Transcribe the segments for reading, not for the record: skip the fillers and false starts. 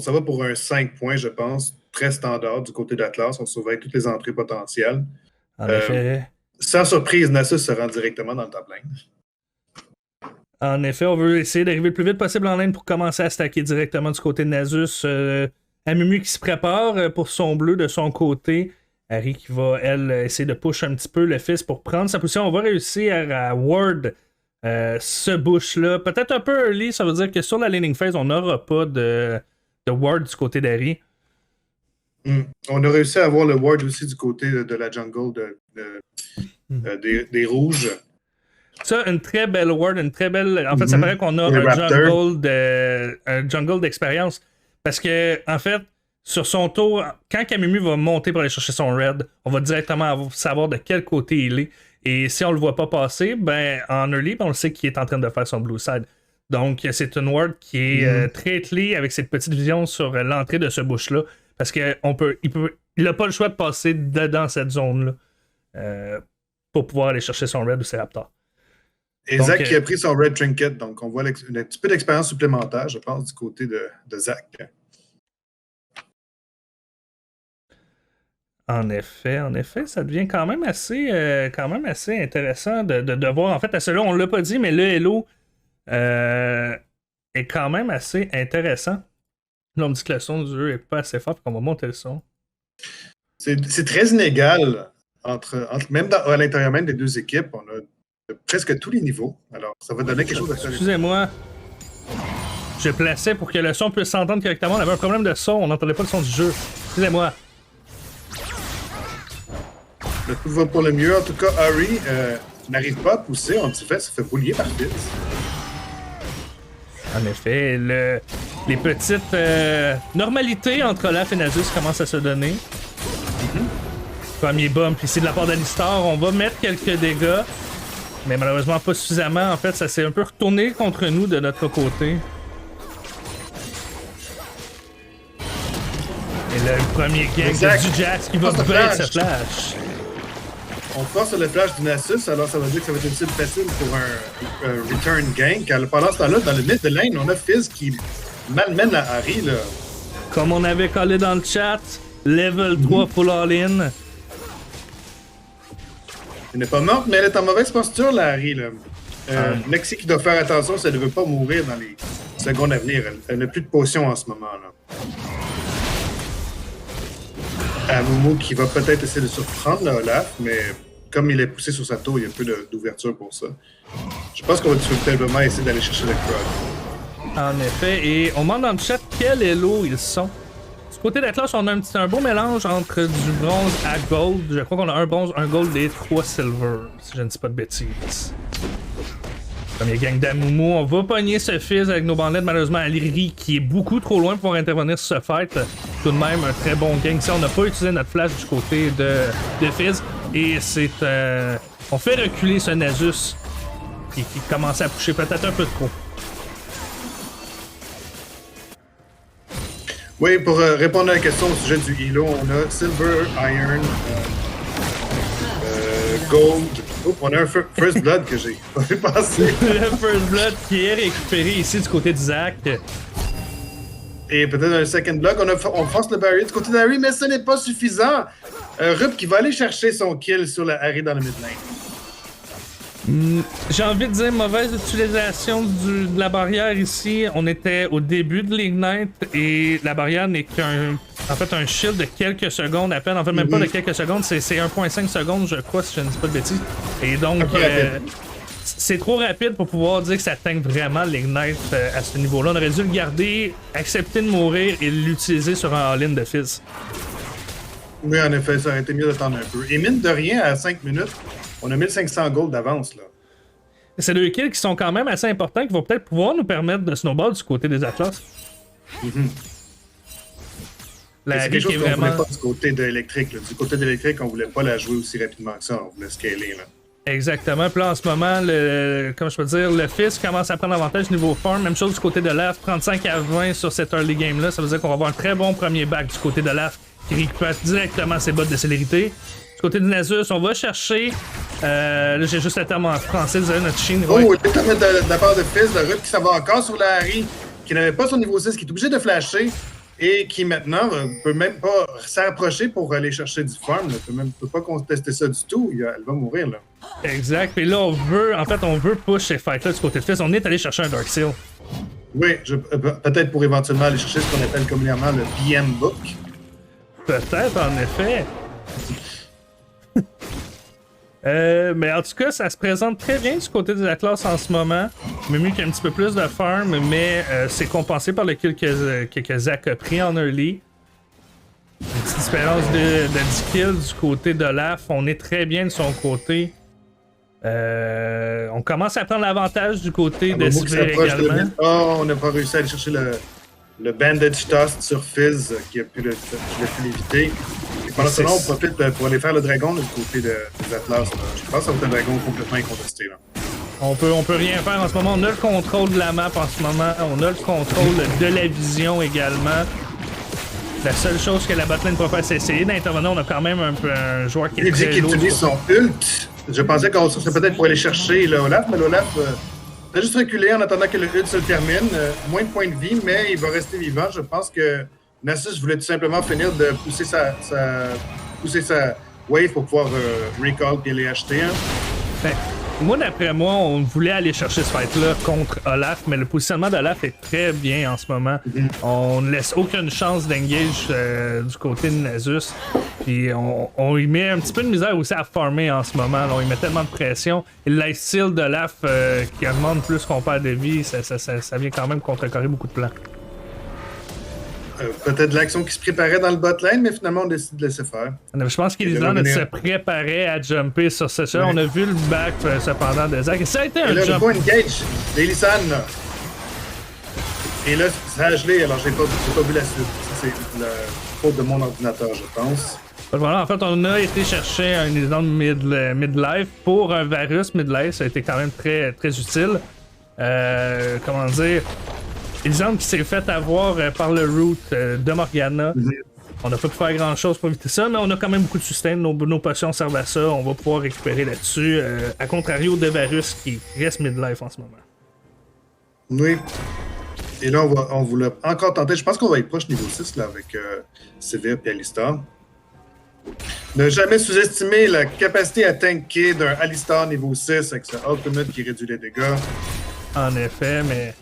On s'en va pour un 5 points, je pense, très standard du côté d'Atlas. On surveille toutes les entrées potentielles. En effet. Sans surprise, Nasus se rend directement dans le top lane. En effet, on veut essayer d'arriver le plus vite possible en lane pour commencer à stacker directement du côté de Nasus. Amumu qui se prépare pour son bleu de son côté. Harry qui va, elle, essayer de push un petit peu le fils pour prendre sa position. On va réussir à ward ce bush-là. Peut-être un peu early, ça veut dire que sur la laning phase, on n'aura pas de ward du côté d'Harry. On a réussi à avoir le ward aussi du côté de la jungle des rouges. Ça, une très belle ward, une très belle... En fait, ça paraît qu'on a un jungle d'expérience. Parce que, en fait, sur son tour, quand Amumu va monter pour aller chercher son red, on va directement savoir de quel côté il est. Et si on le voit pas passer, ben en early, on le sait qu'il est en train de faire son blue side. Donc, c'est une ward qui est très clé avec cette petite vision sur l'entrée de ce bush-là. Parce qu'il n'a pas le choix de passer dedans cette zone-là pour pouvoir aller chercher son red ou ses raptors. Et donc, Zach qui a pris son red trinket, donc on voit un petit peu d'expérience supplémentaire, je pense, du côté de Zach. En effet, ça devient quand même assez intéressant de voir. En fait, à cela, on ne l'a pas dit, mais le Hello est quand même assez intéressant. Là, on me dit que le son du jeu n'est pas assez fort, qu'on va monter le son. C'est très inégal même à l'intérieur même des deux équipes. On a presque tous les niveaux. Alors, ça va donner quelque chose de... Excusez-moi. Je plaçais pour que le son puisse s'entendre correctement. On avait un problème de son, on n'entendait pas le son du jeu. Excusez-moi. Tout va pour le mieux. En tout cas, Harry n'arrive pas à pousser. On se fait boulier par Fizz. En effet, les petites normalités entre Olaf et Nasus commencent à se donner. Premier bump ici de la part d'Alistar. On va mettre quelques dégâts. Mais malheureusement pas suffisamment. En fait, ça s'est un peu retourné contre nous de notre côté. Et là, le premier gang de Dujax qui va bait ce flash. On force le flash du Nasus, alors ça veut dire que ça va être une cible facile pour un return gank. Pendant ce temps-là, dans le mid de lane, on a Fizz qui malmène la Harry. Là. Comme on avait collé dans le chat, level 3 full all-in. Elle n'est pas morte, mais elle est en mauvaise posture, la Harry. Lexi qui doit faire attention, ça ne veut pas mourir dans les secondes à venir. Elle n'a plus de potion en ce moment-là. Amumu qui va peut-être essayer de surprendre le Olaf, mais comme il est poussé sur sa tour, il y a peu d'ouverture pour ça. Je pense qu'on va tellement essayer d'aller chercher le crowd. En effet, et on demande dans le chat quel Hello ils sont. Du côté d'Atlas, on a un beau mélange entre du bronze à gold. Je crois qu'on a un bronze, un gold et 3 silver, si je ne dis pas de bêtises. Premier gang d'Amumu, on va pogner ce Fizz avec nos bandelettes. Malheureusement, Aliri qui est beaucoup trop loin pour intervenir sur ce fight. Tout de même, un très bon gang. Si on n'a pas utilisé notre flash du côté de Fizz, et c'est on fait reculer ce Nasus qui commençait à pusher peut-être un peu trop. Oui, pour répondre à la question au sujet du Hilo, on a Silver, Iron, Gold. Oh, on a un First Blood que j'ai pas fait passer. Le First Blood qui est récupéré ici du côté de Zach. Et peut-être un Second Blood. On force le barrier du côté d'Harry, mais ce n'est pas suffisant. Rup qui va aller chercher son kill sur la Harry dans le mid lane. J'ai envie de dire mauvaise utilisation de la barrière ici. On était au début de l'Ignite et la barrière n'est un shield de quelques secondes à peine. En fait, même pas de quelques secondes, c'est 1.5 secondes, je crois, si je ne dis pas de bêtises. Et donc, c'est trop rapide pour pouvoir dire que ça tank vraiment l'Ignite à ce niveau-là. On aurait dû le garder, accepter de mourir et l'utiliser sur un all-in de Fizz. Oui, en effet, ça aurait été mieux d'attendre un peu. Et mine de rien, à 5 minutes, on a 1500 gold d'avance, là. C'est deux kills qui sont quand même assez importants, qui vont peut-être pouvoir nous permettre de snowball du côté des Atlas. C'est quelque chose qu'on voulait pas du côté de l'électrique. Du côté de l'électrique, on voulait pas la jouer aussi rapidement que ça. On voulait scaler, là. Exactement. Puis là, en ce moment, le Fizz commence à prendre avantage niveau farm. Même chose du côté de l'AF, 35 à 20 sur cette early game-là. Ça veut dire qu'on va avoir un très bon premier back du côté de l'AF qui récupère directement ses bottes de célérité. Du côté du Nasus, on va chercher. Là, j'ai juste le terme en français, vous avez notre chine. Oh, le terme de la part de Fizz, de Rup qui s'en va encore sur la Harry, qui n'avait pas son niveau 6, qui est obligé de flasher. et qui maintenant ne peut même pas s'approcher pour aller chercher du farm. Elle ne peut pas contester ça du tout. Elle va mourir, là. Exact. Puis là, on veut push ces fights-là du côté de Fizz. On est allé chercher un Dark Seal. Oui, peut-être pour éventuellement aller chercher ce qu'on appelle communément le BM Book. Peut-être, en effet. Mais en tout cas, ça se présente très bien du côté de la classe en ce moment. Même mieux qu'il y a un petit peu plus de farm, mais c'est compensé par le kill que Zach a pris en early. Une petite différence de 10 kills du côté de Olaf. On est très bien de son côté. On commence à prendre l'avantage du côté de Sivir également. On n'a pas réussi à aller chercher le Bandage Toss sur Fizz qui a pu l'éviter. Et pendant ce temps, on profite pour aller faire le dragon du côté des Atlas. Je pense que ça va être un dragon complètement incontesté. Là. On peut rien faire en ce moment. On a le contrôle de la map en ce moment. On a le contrôle de la vision également. La seule chose que la botlane peut faire, c'est essayer d'intervenir. On a quand même un joueur qui est très lourd. Il utilise son ult. Je pensais qu'on serait peut-être pour aller chercher le Olaf, mais l'Olaf va juste reculer en attendant que le ult se termine. Moins de points de vie, mais il va rester vivant. Je pense que Nasus voulait tout simplement finir de pousser sa wave pour pouvoir recall et aller acheter. Hein. Ben, moi, d'après moi, on voulait aller chercher ce fight-là contre Olaf, mais le positionnement d'Olaf est très bien en ce moment. On ne laisse aucune chance d'engage du côté de Nasus. Puis on y met un petit peu de misère aussi à farmer en ce moment. Là, on y met tellement de pression. Et le lifesteal d'Olaf qui augmente plus qu'on perd de vie, ça vient quand même contrecarrer beaucoup de plans. Peut-être l'action qui se préparait dans le bot lane, mais finalement on décide de laisser faire. Je pense qu'il est temps de se préparer à jumper sur ce shot. On a vu le back cependant de Zach. Ça a été un jump. Le engage d'Elisan, là. Et là, ça a gelé, alors j'ai pas vu la suite. C'est la faute de mon ordinateur, je pense. Voilà, en fait, on a été chercher un Elisan mid-life pour un Varus mid-life. Ça a été quand même très, très utile. Comment dire... Elisan qui s'est fait avoir par le root de Morgana. On n'a pas pu faire grand chose pour éviter ça, mais on a quand même beaucoup de sustain. Nos potions servent à ça. On va pouvoir récupérer là-dessus. À contrario de Varus qui reste mid-life en ce moment. Oui. Et là, on voulait encore tenter. Je pense qu'on va être proche niveau 6 là, avec Sivir et Alistar. Ne jamais sous-estimer la capacité à tanker d'un Alistar niveau 6 avec ce ultimate qui réduit les dégâts. En effet, mais...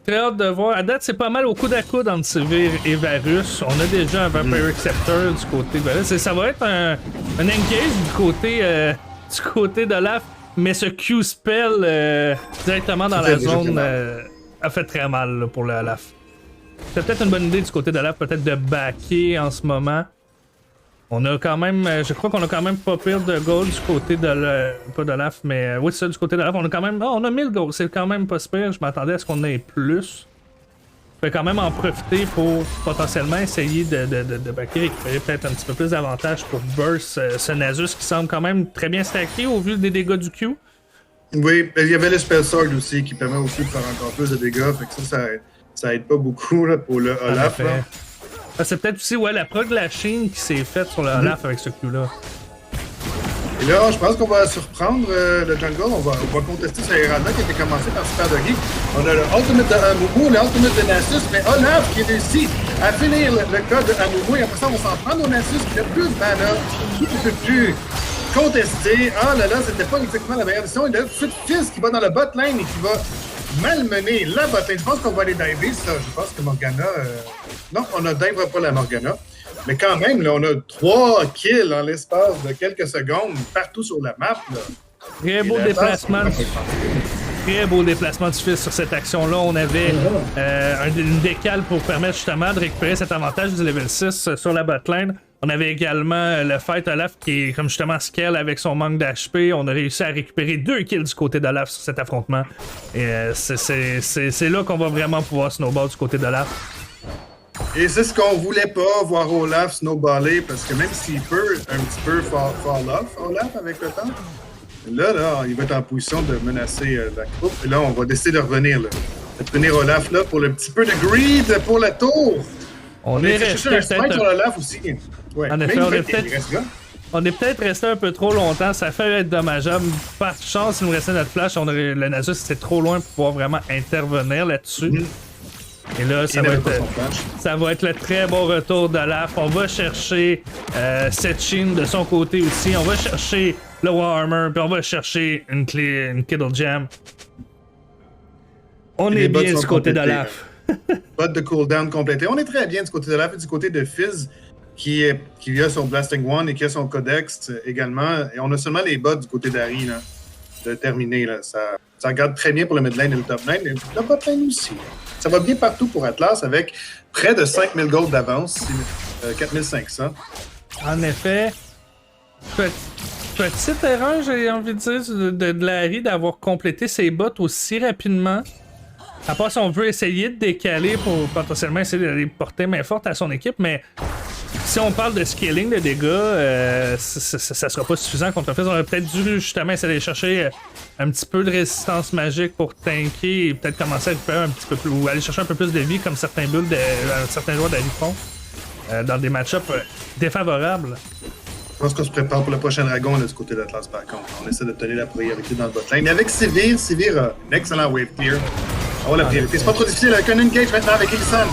Très hâte de voir. À date, c'est pas mal au coude à coude entre Sivir et Varus. On a déjà un Vampire Acceptor du côté de Varus. Et ça va être un engage du côté d'Olaf, mais ce Q-spell directement dans la zone a fait très mal là, pour le Olaf. C'est peut-être une bonne idée du côté d'Olaf, peut-être de backer en ce moment. On a quand même, je crois qu'on a quand même pas pire de gold du côté de pas d'Olaf, mais oui, c'est ça, du côté d'Olaf. On a quand même, on a 1000 gold, c'est quand même pas si pire. Je m'attendais à ce qu'on ait plus. On peut quand même en profiter pour potentiellement essayer de backer, récupérer peut-être un petit peu plus d'avantages pour burst ce Nasus qui semble quand même très bien stacké au vu des dégâts du Q. Oui, il y avait le Spell Sword aussi qui permet aussi de faire encore plus de dégâts, fait que ça aide pas beaucoup là, pour le Olaf. C'est peut-être aussi la prog de la Chine qui s'est faite sur le Olaf avec ce Q-là. Et là, je pense qu'on va surprendre le jungle. On va contester ce Herald-là qui a été commencé par Super Doggy. On a le Ultimate de Amumu, le Ultimate de Nasus, mais Olaf qui réussit à finir le cas de Amumu. Et après ça, on va s'en prendre au Nasus qui a plus de mana, qui ne peut plus contester. Ah là là, c'était pas exactement la meilleure décision. Il y a tout de suite Fizz qui va dans le bot lane et qui va malmener la bot lane. Je pense qu'on va aller diver ça. Je pense que Morgana... Non, on ne dive pas la Morgana. Mais quand même, là, on a 3 kills en l'espace de quelques secondes partout sur la map. Là. Très beau déplacement. Très beau déplacement du Fizz sur cette action-là. On avait une décale pour permettre justement de récupérer cet avantage du level 6 sur la botlane. On avait également le fight Olaf qui est comme justement scale avec son manque d'HP. On a réussi à récupérer 2 kills du côté d'Olaf sur cet affrontement. Et c'est là qu'on va vraiment pouvoir snowball du côté d'Olaf. Et c'est ce qu'on voulait pas, voir Olaf snowballer, parce que même s'il peut un petit peu fall off, Olaf, avec le temps, là, il va être en position de menacer la coupe. Et là, on va décider de revenir, là. De tenir Olaf, là, pour le petit peu de greed pour la tour. On est resté un smite sur Olaf aussi. Ouais. En effet, on est peut-être resté un peu trop longtemps. Ça fait être dommageable. Par chance, il nous restait notre flash. Le Nasus, c'était trop loin pour pouvoir vraiment intervenir là-dessus. Et là, ça va être le très bon retour d'Olaf. On va chercher Setchin de son côté aussi. On va chercher le Warhammer, puis on va chercher une Kiddle Jam. On est bien du côté d'Olaf. Bot de cooldown complété. On est très bien du côté d'Olaf et du côté de Fizz qui a son Blasting One et qui a son Codex également. Et on a seulement les bots du côté d'Harry là, de terminer. Là. Ça regarde très bien pour le mid lane et le top lane. Et le bot lane aussi. Ça va bien partout pour Atlas avec près de 5000 gold d'avance, 4500. En effet, petite erreur, j'ai envie de dire, de Larry d'avoir complété ses bots aussi rapidement. À part si on veut essayer de décaler pour potentiellement essayer d'aller porter main forte à son équipe, mais si on parle de scaling de dégâts, ça sera pas suffisant contre Fizz. On aurait peut-être dû justement essayer d'aller chercher un petit peu de résistance magique pour tanker et peut-être commencer à récupérer un petit peu plus, ou aller chercher un peu plus de vie comme certains joueurs d'Harry font dans des match-ups défavorables. Je pense qu'on se prépare pour le prochain dragon là, du côté d'Atlas par contre. On essaie de tenir la priorité dans le bot lane. Mais avec Sivir a un excellent wave clear. Oh, la priorité. C'est pas trop difficile avec un engage maintenant avec Illisan.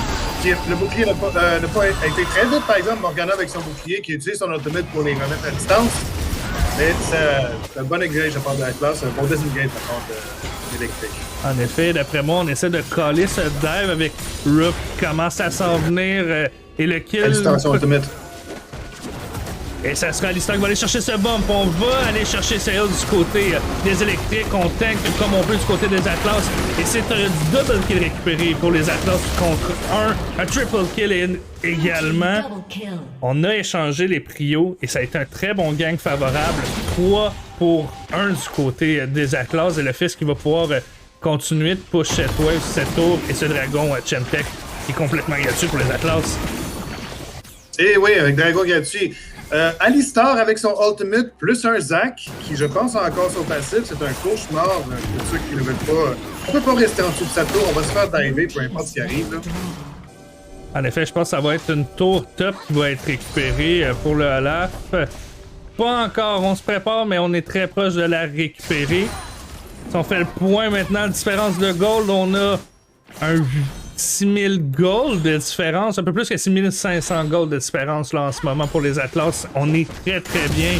Le bouclier n'a pas été très vite, par exemple. Morgana avec son bouclier qui utilise son ultimate pour les remettre à distance. Mais c'est un bon engage à part de la classe, un bon disengage à part d'électrique. En effet, d'après moi, on essaie de coller ce dive avec Rook qui commence à s'en venir et le kill. À distance, son ultimate. Et ça sera Alistar qui va aller chercher ce bump. On va aller chercher ce heal du côté des électriques. On tank comme on peut du côté des Atlas. Et c'est un double kill récupéré pour les Atlas contre un triple kill également. On a échangé les prios et ça a été un très bon gang favorable. 3 pour 1 du côté des Atlas. Et le Fizz qui va pouvoir continuer de push cette wave, cette tour et ce dragon Chemtech qui est complètement gratuit pour les Atlas. Et oui, avec dragon gratuit. Alistar avec son ultimate plus un Zac qui je pense a encore son passif, c'est un cauchemar pour ceux qui ne veulent pas. On peut pas rester en dessous de sa tour, on va se faire diver peu importe ce qui arrive. Là. En effet, je pense que ça va être une tour top qui va être récupérée pour le Olaf. Pas encore, on se prépare, mais on est très proche de la récupérer. Si on fait le point maintenant, différence de gold, on a un 6000 gold de différence, un peu plus que 6500 gold de différence là en ce moment pour les Atlas. On est très très bien.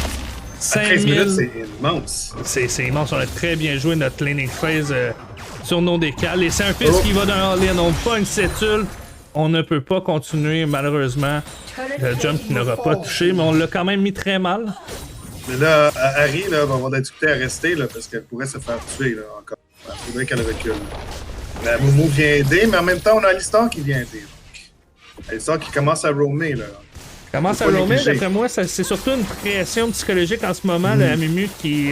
5000, c'est immense. C'est immense, on a très bien joué notre laning phase sur nos décales. Et c'est un Fizz qui va d'un all-in, on pogne cette ult. On ne peut pas continuer malheureusement. Le jump qui n'aura pas touché, mais on l'a quand même mis très mal. Mais là, Harry là, va avoir de la difficulté à rester là, parce qu'elle pourrait se faire tuer là, encore. Il faudrait qu'elle recule. La Moumou vient aider, mais en même temps, on a Alistar qui vient aider. Alistar qui commence à roamer, là. Commence à roamer, d'après moi, c'est surtout une pression psychologique en ce moment. La Mumu qui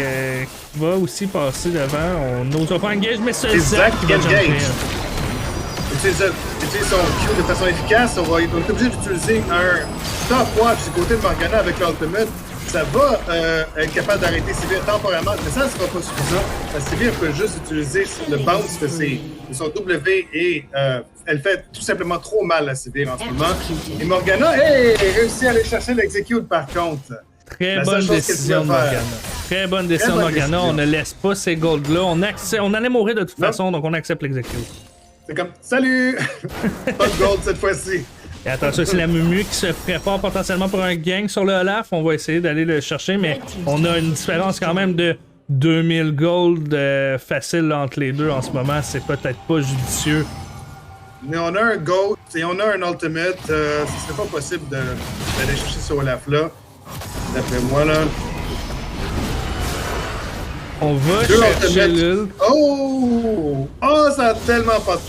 va aussi passer devant. On n'ose pas engage, mais c'est Zac qui va jumper. Utilise son Q de façon efficace. On est obligé d'utiliser un top watch du côté de Morgana avec l'ultimate. Ça va être capable d'arrêter Sivir temporairement, mais ça ne sera pas suffisant. Sivir peut juste utiliser le bounce de son W et elle fait tout simplement trop mal à Sivir en ce moment. Et Morgana, réussit à aller chercher l'execute par contre. Très bonne décision de Morgana. Très bonne décision de Morgana. On ne laisse pas ces golds-là. On allait mourir de toute façon, donc on accepte l'execute. C'est comme, salut! Pas de gold cette fois-ci. Et attention, c'est la Mumu qui se prépare potentiellement pour un gang sur le Olaf. On va essayer d'aller le chercher, mais on a une différence quand même de 2000 gold facile entre les deux en ce moment. C'est peut-être pas judicieux. Mais on a un gold et on a un ultimate. Ce serait pas possible d'aller chercher ce Olaf-là. D'après moi, là. On va chercher l'ult. Oh! Oh, ça a tellement pas...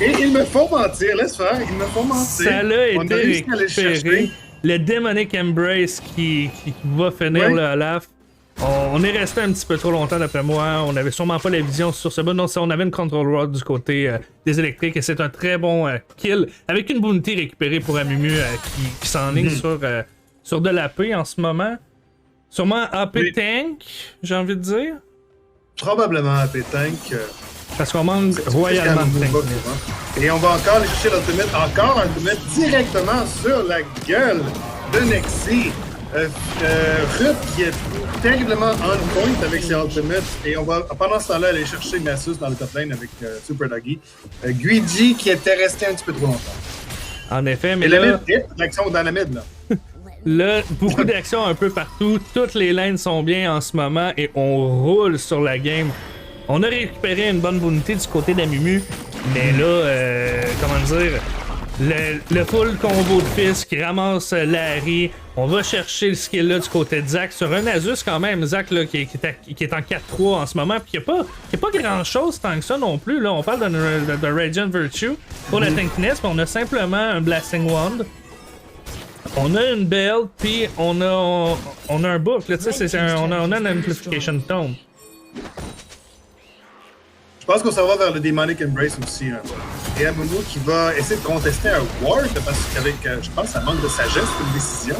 Et ils me font mentir, laisse faire, ils me font mentir. Ça l'a été récupéré. Le Demonic Embrace qui va finir le Olaf. On est resté un petit peu trop longtemps d'après moi. On avait sûrement pas la vision sur ce bot. Non, on avait une Control Rod du côté des électriques et c'est un très bon kill avec une bounty récupérée pour Amumu qui s'enligne sur de l'AP en ce moment. Sûrement AP Tank, j'ai envie de dire. Probablement AP Tank. Parce qu'on manque royalement de tank. Et on va encore aller chercher l'ultimate, encore un ultimate directement sur la gueule de Nexi. Rup qui est terriblement on point avec ses ultimates et on va pendant ce temps-là aller chercher Nasus dans le top lane avec Super Doggy. Guigi qui était resté un petit peu trop longtemps. En effet, mais et là... l'action dans la mid, là. Là, beaucoup d'actions un peu partout. Toutes les lanes sont bien en ce moment et on roule sur la game. On a récupéré une bonne bounty du côté d'Amumu, mais là, comment dire... Le full combo de fils qui ramasse Larry. On va chercher le skill là du côté de Zac sur un Nasus quand même. Zac là, qui est en 4-3 en ce moment. Puis il n'y a pas grand chose tant que ça non plus. Là. On parle de Radiant Virtue pour la tankiness, mais on a simplement un Blasting Wand. On a une belle, puis on a un book. Là, on a un Amplification Tome. Je pense qu'on s'en va vers le Demonic Embrace aussi. Hein. Et Amumu qui va essayer de contester un Ward parce qu'avec, je pense, ça manque de sagesse comme décision.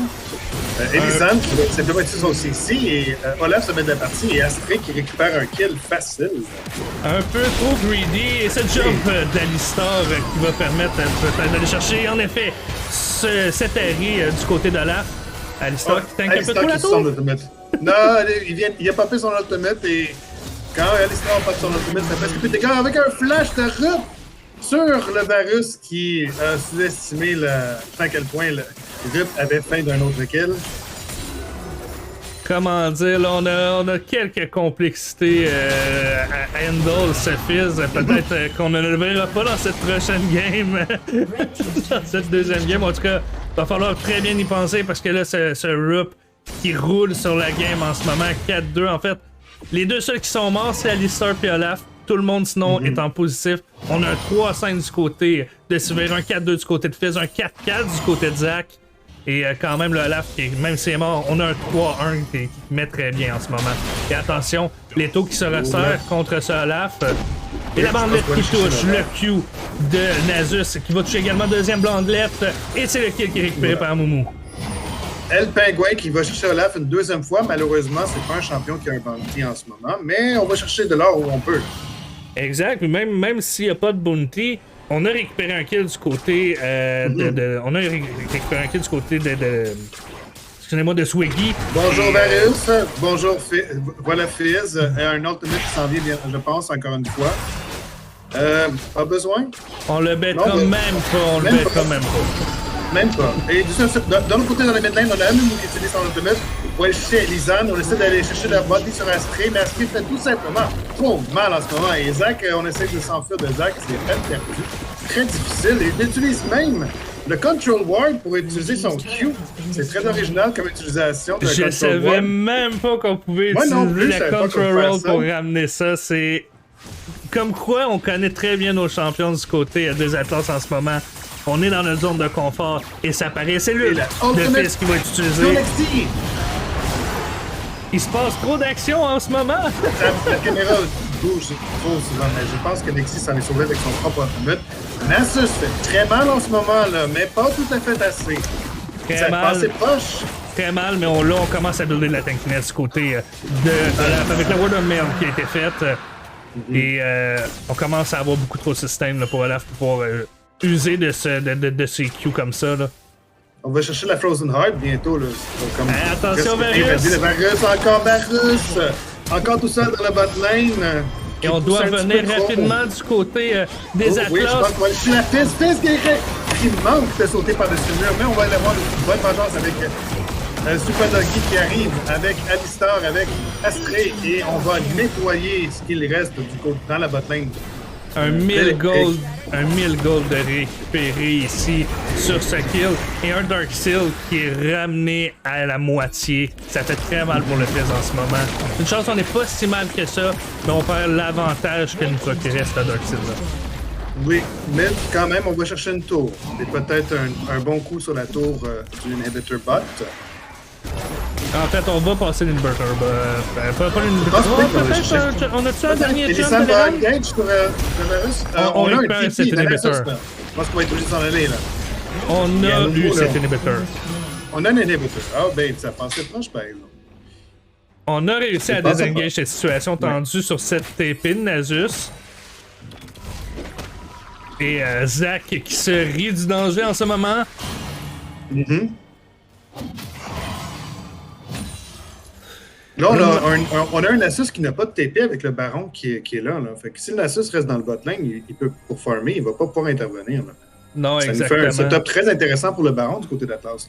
Elisande qui va simplement utiliser son CC et Olaf se met de la partie et Astrid qui récupère un kill facile. Un peu trop greedy et ce jump d'Alistar qui va permettre peut-être d'aller chercher en effet cet arrêt du côté d'Olaf. Alistar qui tank un peu trop la tour. Non, il a popé son ultimate et quand Alistar pop son ultimate, ça fait que t'es quand avec un flash de Rup sur le Varus qui a sous-estimé à quel point le Rup avait faim d'un autre kill. Comment dire, là, on a quelques complexités à handle ce fizz. Peut-être qu'on ne le verra pas dans cette prochaine game. Dans cette deuxième game. En tout cas, il va falloir très bien y penser parce que là, ce Rup qui roule sur la game en ce moment, 4-2. En fait, les deux seuls qui sont morts, c'est Alistar et Olaf. Tout le monde, sinon, est en positif. On a un 3-5 du côté de Sivir, un 4-2 du côté de Fizz, un 4-4 du côté de Zac. Et quand même, le Olaf, même s'il est mort, on a un 3-1 qui met très bien en ce moment. Et attention, l'étau qui se resserre contre ce Olaf. Et la bandelette qui touche le Q de Nasus, qui va toucher également deuxième bandelette. Et c'est le kill qui est récupéré par Moumou. El Pingouin qui va chercher Olaf une deuxième fois. Malheureusement, c'est pas un champion qui a un bounty en ce moment, mais on va chercher de l'or où on peut. Exact, même s'il n'y a pas de bounty, on a récupéré un kill du côté on a récupéré un kill du côté excusez-moi, de Swiggy. Bonjour Varus, bonjour voilà Fizz, un ultimate qui s'en vient, je pense, encore une fois. Pas besoin? On le bet quand même pas, Même pas. Et de l'autre côté, dans la midlane, on a Amumu qui utilise son ultimate pour aller chercher Elisande. On essaie d'aller chercher la body sur Astrid, mais Astrid fait tout simplement trop mal en ce moment. Et Zac, on essaie de s'enfuir de Zac, c'est très perdu. Très difficile. Et il utilise même le Control Ward pour utiliser son Q. C'est très original comme utilisation de Je savais même pas qu'on pouvait utiliser la Control Ward pour ramener ça. C'est comme quoi on connaît très bien nos champions du côté des Atlas en ce moment. On est dans notre zone de confort et ça paraît. C'est lui, le fils qui va être utilisé. Il se passe trop d'action en ce moment. La caméra bouge trop souvent, mais je pense que Nexi s'en est sauvé avec son propre ultimate. Nasus fait très mal en ce moment, là, mais pas tout à fait assez. Très mal. Passé proche. Très mal, mais là, on commence à builder de la tankiness du côté avec la Word of Mail qui a été faite. Et on commence à avoir beaucoup trop de système là, pour Olaf pour pouvoir user de ces Q comme ça. Là. On va chercher la Frozen Heart bientôt. Là. Comme attention, Varus! Encore Varus! Encore tout seul dans la bot lane. Et on doit venir rapidement du côté des Atlas. Oui, je pense qu'on va chercher la Fizz qui manque de sauter par-dessus le mur. Mais on va aller avoir une bonne vengeance avec Super Doggy qui arrive avec Alistar, avec Astrid. Et on va nettoyer ce qu'il reste du côté dans la bot lane. Un 1000 gold de récupérer ici sur ce kill et un Dark Seal qui est ramené à la moitié. Ça fait très mal pour le Fizz en ce moment. Une chance, on n'est pas si mal que ça, mais on perd l'avantage que nous procurait ce Dark Seal là. Oui, mais quand même, on va chercher une tour. Et peut-être un bon coup sur la tour du inhibitor bot. En fait, on va passer l'inverter. Pas l'inverter. On a-tu un dernier jump de va engage sur le Varus? On récupère cet inhibitor. Je pense qu'on va être obligé de s'en aller, là. On a eu cet inhibitor. On a un inhibitor. Ah, ben, ça passait proche, par exemple. On a réussi à désengager cette situation tendue sur cette TP de Nasus. Et Zac qui se rit du danger en ce moment. Là, on a un Nasus qui n'a pas de TP avec le Baron qui est là. Fait que si le Nasus reste dans le botlane, il peut, pour farmer, il ne va pas pouvoir intervenir. Là. Non, ça exactement. nous fait un setup très intéressant pour le Baron du côté d'Atlas.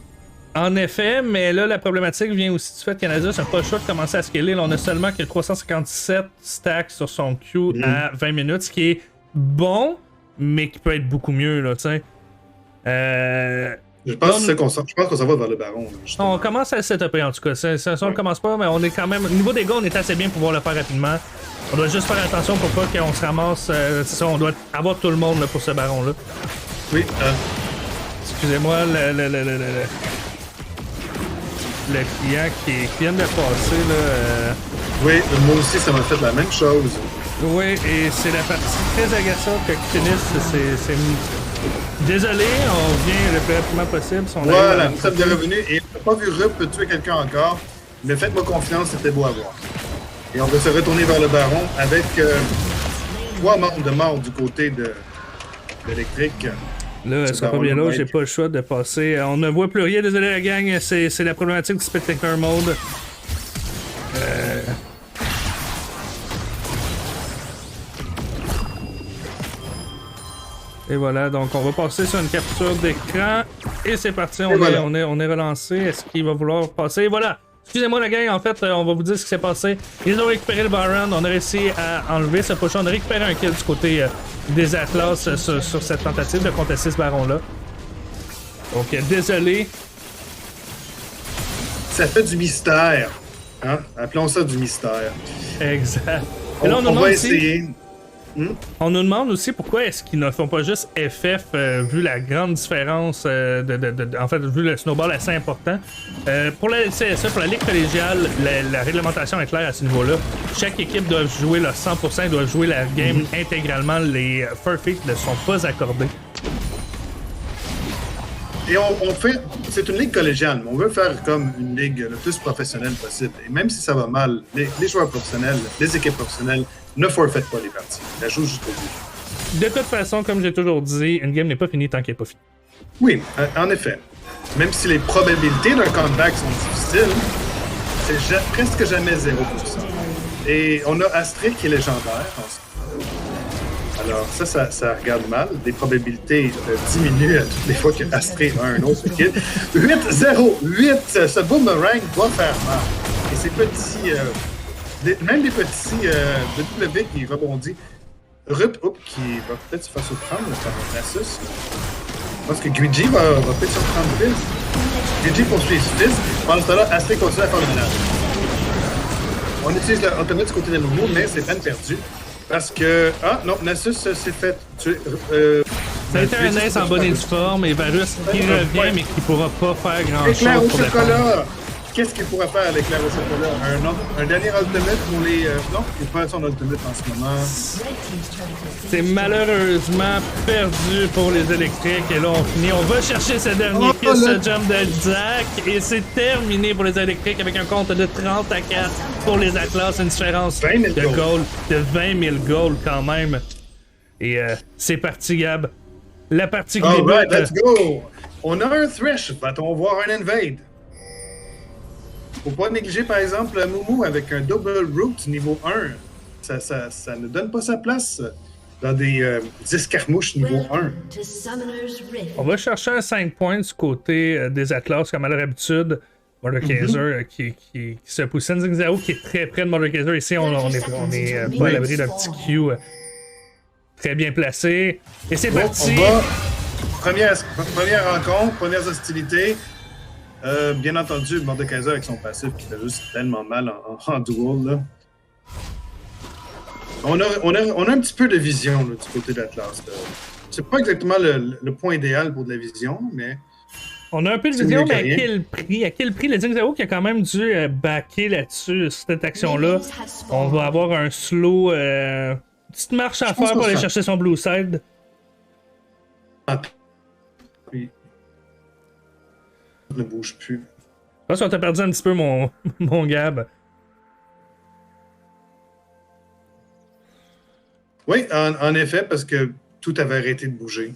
En effet, mais là, la problématique vient aussi du fait que Nasus n'a pas le choix de commencer à scaler. Là, on a seulement que 357 stacks sur son Q à 20 minutes, ce qui est bon, mais qui peut être beaucoup mieux, là, tu sais. Je pense qu'on s'en va vers le Baron. On commence à le setuper en tout cas. Ça, on ne commence pas, mais on est quand même. Au niveau des gars, on est assez bien pour pouvoir le faire rapidement. On doit juste faire attention pour pas qu'on se ramasse. C'est ça, on doit avoir tout le monde là, pour ce Baron-là. Oui. Excusez-moi, le client qui vient de passer. Là, Oui, moi aussi, ça m'a fait la même chose. Oui, et c'est la partie très agaçante que finisse. C'est désolé, on revient le plus rapidement possible. Voilà, nous sommes revenus et on n'a pas vu Rup tuer quelqu'un encore, mais faites-moi confiance, c'était beau à voir. Et on va se retourner vers le Baron avec 3 membres de mort du côté de l'électrique. Là, ce sera pas bien là, j'ai pas le choix de passer. On ne voit plus rien, désolé la gang, c'est la problématique du Spectator Mode. Et voilà, donc on va passer sur une capture d'écran. Et c'est parti, on est relancé. Est-ce qu'il va vouloir passer? Voilà! Excusez-moi la gang, en fait, on va vous dire ce qui s'est passé. Ils ont récupéré le Baron, on a réussi à enlever ce pochon. On a récupéré un kill du côté des Atlas sur cette tentative de contester ce Baron-là. Donc, désolé. Ça fait du mystère. Hein? Appelons ça du mystère. Exact. Et là, on va essayer. On nous demande aussi pourquoi est-ce qu'ils ne font pas juste FF vu la grande différence en fait vu le snowball assez important. Pour la LCSE, pour la Ligue collégiale, la réglementation est claire à ce niveau-là. Chaque équipe doit jouer le 100%, ils doivent jouer la game intégralement. Les forfeits ne sont pas accordés. Et on fait, c'est une ligue collégiale, mais on veut faire comme une ligue le plus professionnelle possible. Et même si ça va mal, les joueurs professionnels, les équipes professionnelles ne forfaitent pas les parties. Ils la jouent jusqu'au bout. De toute façon, comme j'ai toujours dit, une game n'est pas finie tant qu'elle n'est pas finie. Oui, en effet. Même si les probabilités d'un comeback sont difficiles, c'est presque jamais 0%. Et on a Astrée qui est légendaire. Alors, ça regarde mal. Les probabilités diminuent à toutes les fois que Astrée a un autre kill. 8-0! 8! Ce boomerang doit faire mal. Et ces petits... même les petits de W qui rebondit. Rup, qui va peut-être se faire surprendre par un Nasus. Je pense que Guigi va peut-être surprendre Fizz. Guigi poursuit Fizz. Pendant ce temps-là, Astrée continue à faire le ménage. On utilise l'automate du côté de Momo, mais c'est peine perdue. Parce que... Ah, non, Nasus s'est fait tuer. Ça a été un ace en bonne et due forme, et Varus qui revient, mais qui pourra pas faire grand-chose. Éclair au chocolat! Qu'est-ce qu'il pourrait faire avec l'éclair au chocolat? Un dernier ultimate pour les... Non, il prend son ultimate en ce moment. C'est malheureusement perdu pour les électriques, et là on finit. On va chercher ce dernier kill, ce jump de Zac, et c'est terminé pour les électriques avec un compte de 30-4 pour les Atlas, une différence de gold, de 20 000 gold quand même. Et c'est parti, Gab. La partie qui débute. Alright, let's go! On a un Thresh, va-t-on voir un Invade? Faut pas négliger, par exemple, Moumou avec un Double Root niveau 1. Ça ne donne pas sa place dans des escarmouches niveau 1. On va chercher un 5 points du côté des Atlas, comme à leur habitude. Mordekaiser qui se pousse. Zing Zhao qui est très près de Mordekaiser. Ici, on est pas à l'abri d'un petit Q très bien placé. Et c'est parti! Première rencontre, premières hostilités. Bien entendu, Mordekaiser avec son passif qui fait juste tellement mal en duel. Là. On a un petit peu de vision là, du côté d'Atlas. C'est pas exactement le point idéal pour de la vision, mais... On a un peu de vision, mais à quel prix? À quel prix? Le Zing Zhao qui a quand même dû backer là-dessus, cette action-là. On va avoir un slow... petite marche à faire pour aller chercher son blue side. Oui. Ne bouge plus. Je pense qu'on t'a perdu un petit peu mon Gab. Oui, en effet, parce que tout avait arrêté de bouger.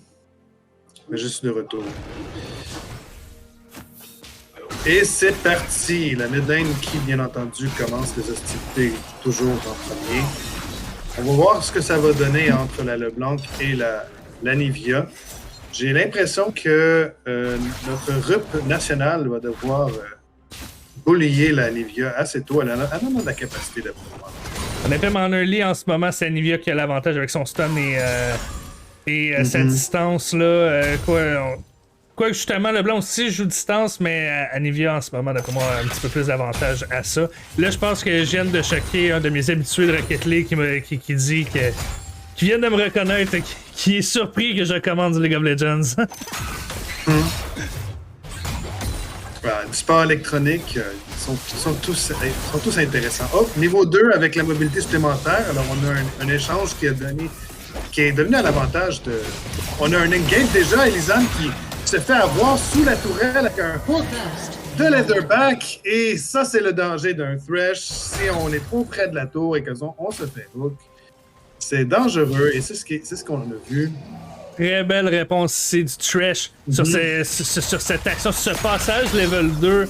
Mais je suis de retour. Et c'est parti! La mid-lane qui, bien entendu, commence les hostilités toujours en premier. On va voir ce que ça va donner entre la LeBlanc et la Nivea. J'ai l'impression que notre RUP national va devoir boulier la Nivea assez tôt. Elle en a de la capacité de pouvoir. Honnêtement, en early, en ce moment, c'est Nivea qui a l'avantage avec son stun et sa distance. Là, quoi justement, LeBlanc aussi joue distance, mais Nivea en ce moment, d'après moi, a un petit peu plus d'avantage à ça. Là, je pense que je viens de choquer un de mes habitués de Rocket League qui dit que. Qui vient de me reconnaître, qui est surpris que je commande League of Legends. Du sport électronique, ils sont tous intéressants. Oh, niveau 2 avec la mobilité supplémentaire, alors on a un échange qui est devenu à l'avantage de. On a un engage déjà, Elisane qui se fait avoir sous la tourelle avec un hook de Leatherback, et ça c'est le danger d'un Thresh. Si on est trop près de la tour et qu'on se fait hook, c'est dangereux, et c'est ce qu'on a vu. Très belle réponse ici du Thresh sur cette action, sur ce passage level 2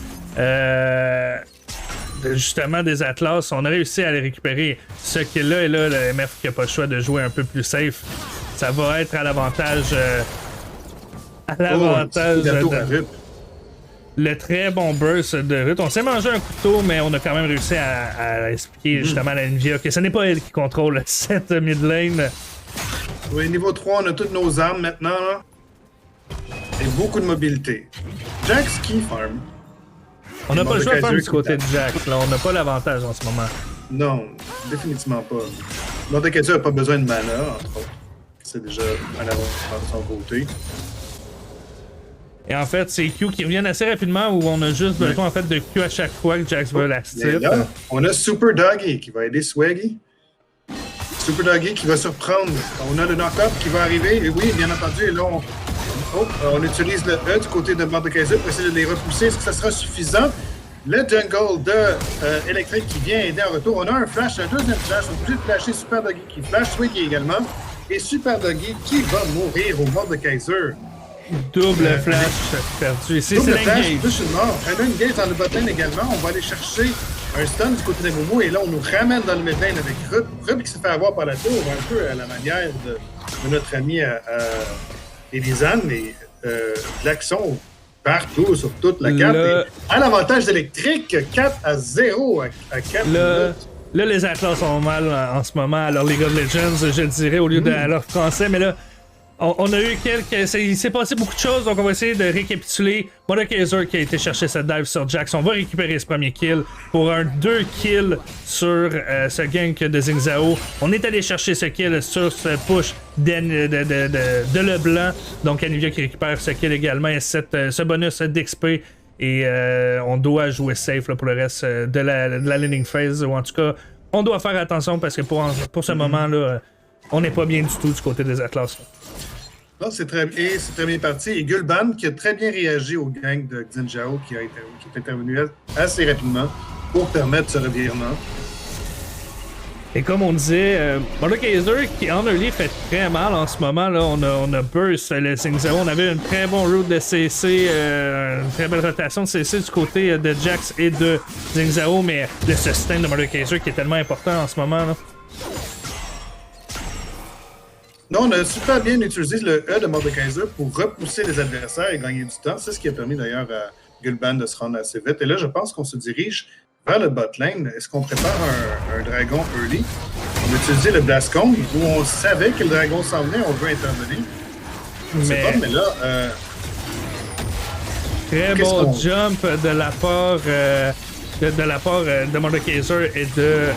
justement des Atlas. On a réussi à les récupérer. Ce kill-là, et là, le MF qui n'a pas le choix de jouer un peu plus safe, ça va être à l'avantage. Le très bon burst de Ruth. On s'est mangé un couteau, mais on a quand même réussi à expliquer justement à la Nvidia que ce n'est pas elle qui contrôle cette mid lane. Oui, niveau 3, on a toutes nos armes maintenant. Là. Et beaucoup de mobilité. Jax qui farm. On n'a pas le choix de farm du côté de Jax. Là. On n'a pas l'avantage en ce moment. Non, définitivement pas. Mordekaiser n'a pas besoin de mana, entre autres. C'est déjà à l'avantage de son côté. Et en fait, c'est Q qui revient assez rapidement où on a juste besoin en fait, de Q à chaque fois que Jax va la style. On a Super Doggy qui va aider Swaggy. Super Doggy qui va surprendre. On a le knock-up qui va arriver. Et oui, bien entendu, et là, on utilise le E du côté de Mordekaiser pour essayer de les repousser. Est-ce que ça sera suffisant? Le jungle de Electric qui vient aider en retour. On a un flash, un deuxième flash. On est obligé de flasher Super Doggy qui flash, Swaggy également. Et Super Doggy qui va mourir au Mordekaiser. Double flash perdu. Ici, c'est l'engage. Plus une mort. Un engage dans le botlane également. On va aller chercher un stun du côté des Momo et là, on nous ramène dans le midlane avec Rup. Rup qui se fait avoir par la tour, un peu à la manière de notre ami Elisane, mais l'action partout sur toute la carte. À l'avantage électrique, 4-0 à 4 minutes. Là, les Atlas sont mal en ce moment à leur League of Legends, je dirais, au lieu de à leur français, mais là, on a eu il s'est passé beaucoup de choses, donc on va essayer de récapituler. Mordekaiser qui a été chercher cette dive sur Jax. On va récupérer ce premier kill pour un 2 kills sur ce gank de Xing Zhao. On est allé chercher ce kill sur ce push de LeBlanc. Donc Nvidia qui récupère ce kill également et ce bonus d'XP. Et on doit jouer safe là, pour le reste de la laning phase. Ou en tout cas, on doit faire attention parce que pour ce moment-là, on n'est pas bien du tout du côté des Atlas. Non, c'est très bien parti. Et Gul'dan qui a très bien réagi au gang de Xing Zhao qui est intervenu assez rapidement pour permettre ce revirement. Et comme on disait, Mordekaiser qui en early fait très mal en ce moment. Là, on a burst le Xing Zhao. On avait une très bonne route de CC, une très belle rotation de CC du côté de Jax et de Xing Zhao, mais le sustain de Mordekaiser qui est tellement important en ce moment. Là. Non, on a super bien utilisé le E de Mordekaiser pour repousser les adversaires et gagner du temps. C'est ce qui a permis d'ailleurs à Gul'dan de se rendre assez vite. Et là, je pense qu'on se dirige vers le bot lane. Est-ce qu'on prépare un dragon early? On a utilisé le Blastcomb où on savait que le dragon s'en venait, on veut intervenir. Mais là... très bon jump de la part... de Mordekaiser et de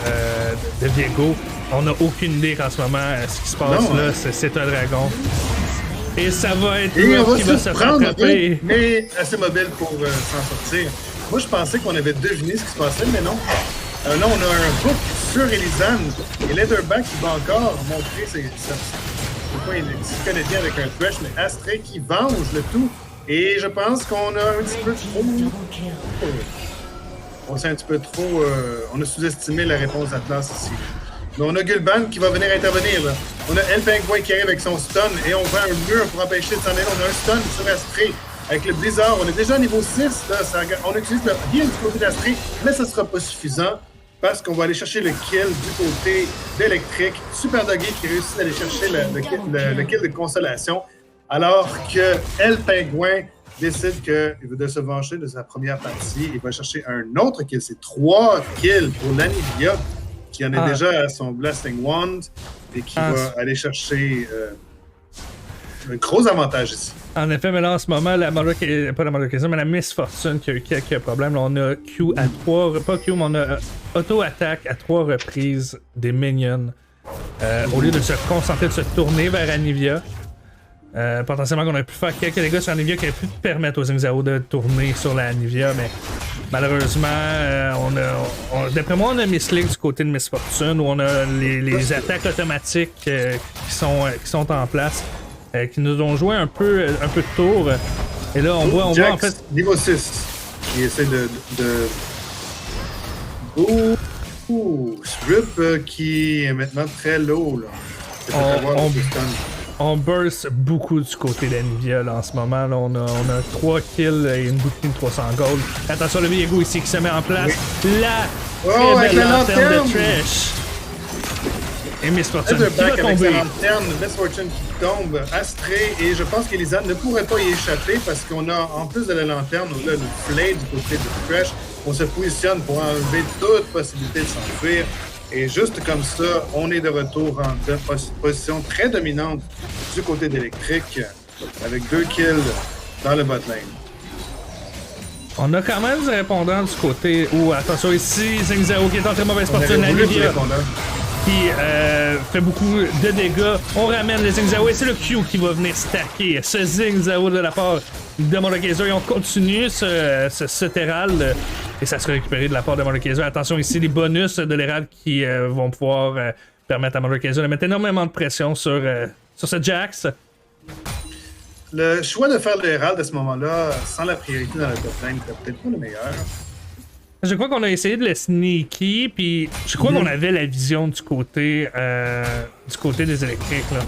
Viego. On n'a aucune idée qu'en ce moment, ce qui se passe là, c'est un dragon. Et ça va être qui va se rattraper. Mais assez mobile pour s'en sortir. Moi, je pensais qu'on avait deviné ce qui se passait, mais non. Là, on a un hook sur Elisane. Et Leatherback qui va encore montrer pourquoi il se connaît bien avec un Thresh, mais Astray qui venge le tout. Et je pense qu'on a un petit peu trop... On s'est un petit peu trop... on a sous-estimé la réponse d'Atlas ici. Mais on a Gul'dan qui va venir intervenir. Là. On a El Penguin qui arrive avec son stun et on va un mur pour empêcher de s'en aller. On a un stun sur Astray avec le Blizzard. On est déjà à niveau 6. Là, on utilise le heal du côté d'Astrée, mais ça ne sera pas suffisant parce qu'on va aller chercher le kill du côté d'Électrique. Super Doggy qui réussit à aller chercher le kill de consolation, alors que El Pingouin décide qu'il veut de se venger de sa première partie. Il va chercher un autre kill. C'est 3 kills pour l'Anivia, qui en est déjà à son Blasting Wand et qui va aller chercher un gros avantage ici. En effet, mais là, en ce moment, pas la Mordekaiser, mais la Miss Fortune qui a eu quelques problèmes. Là, on a Q à 3, pas Q, mais on a auto-attaque à 3 reprises des minions. Au lieu de se concentrer, de se tourner vers Anivia. Potentiellement qu'on aurait pu faire quelques dégâts sur Anivia qui auraient pu permettre aux Xing Zhao de tourner sur la Anivia, mais malheureusement, d'après moi, on a Miss League du côté de Miss Fortune, où on a les attaques automatiques qui sont en place, qui nous ont joué un peu de tour. Et là, on voit en fait. Niveau 6, qui essaie de... Strip qui est maintenant très low, là. On burst beaucoup du côté d'Anivia en ce moment. Là, on a 3 kills et une bouteille de 300 gold. Attention, le Viego ici qui se met en place. La très belle lanterne de Trash. Et Miss Fortune qui va tomber. Miss Fortune qui tombe, Astrée, et je pense qu'Elisa ne pourrait pas y échapper parce qu'on a, en plus de la lanterne, on a le flay du côté de Trash. On se positionne pour enlever toute possibilité de s'enfuir. Et juste comme ça, on est de retour en position très dominante du côté d'Électrique, avec 2 kills dans le bot lane. On a quand même des répondants du côté où, attention ici, Xing Zhao qui est en très mauvaise fortune, Anivia qui fait beaucoup de dégâts. On ramène les Xing Zhao et c'est le Q qui va venir stacker ce Xing Zhao de la part de Mordekaiser. Et on continue ce Herald et ça sera récupéré de la part de Mordekaiser. Attention ici, les bonus de l'Herald qui vont pouvoir permettre à Mordekaiser de mettre énormément de pression sur ce Jax. Le choix de faire l'Herald à ce moment-là, sans la priorité dans la top lane, c'était peut-être pas le meilleur. Je crois qu'on a essayé de le sneaky, puis je crois qu'on avait la vision du côté des électriques, là.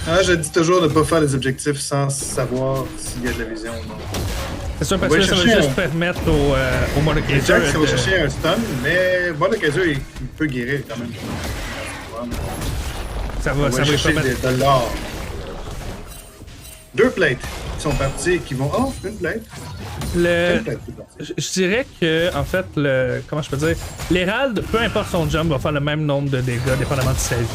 Ah, je dis toujours de ne pas faire les objectifs sans savoir s'il y a de la vision ou non. C'est sûr, parce que ça va juste permettre au Mordekaiser. Jax, ça va chercher un stun, mais Mordekaiser, il peut guérir quand même. Ça va chercher permettre de l'or. 2 plates qui sont partis, qui vont... Oh, une plate. Je dirais que, en fait, comment je peux dire, l'Herald, peu importe son jump, va faire le même nombre de dégâts, dépendamment de sa vie.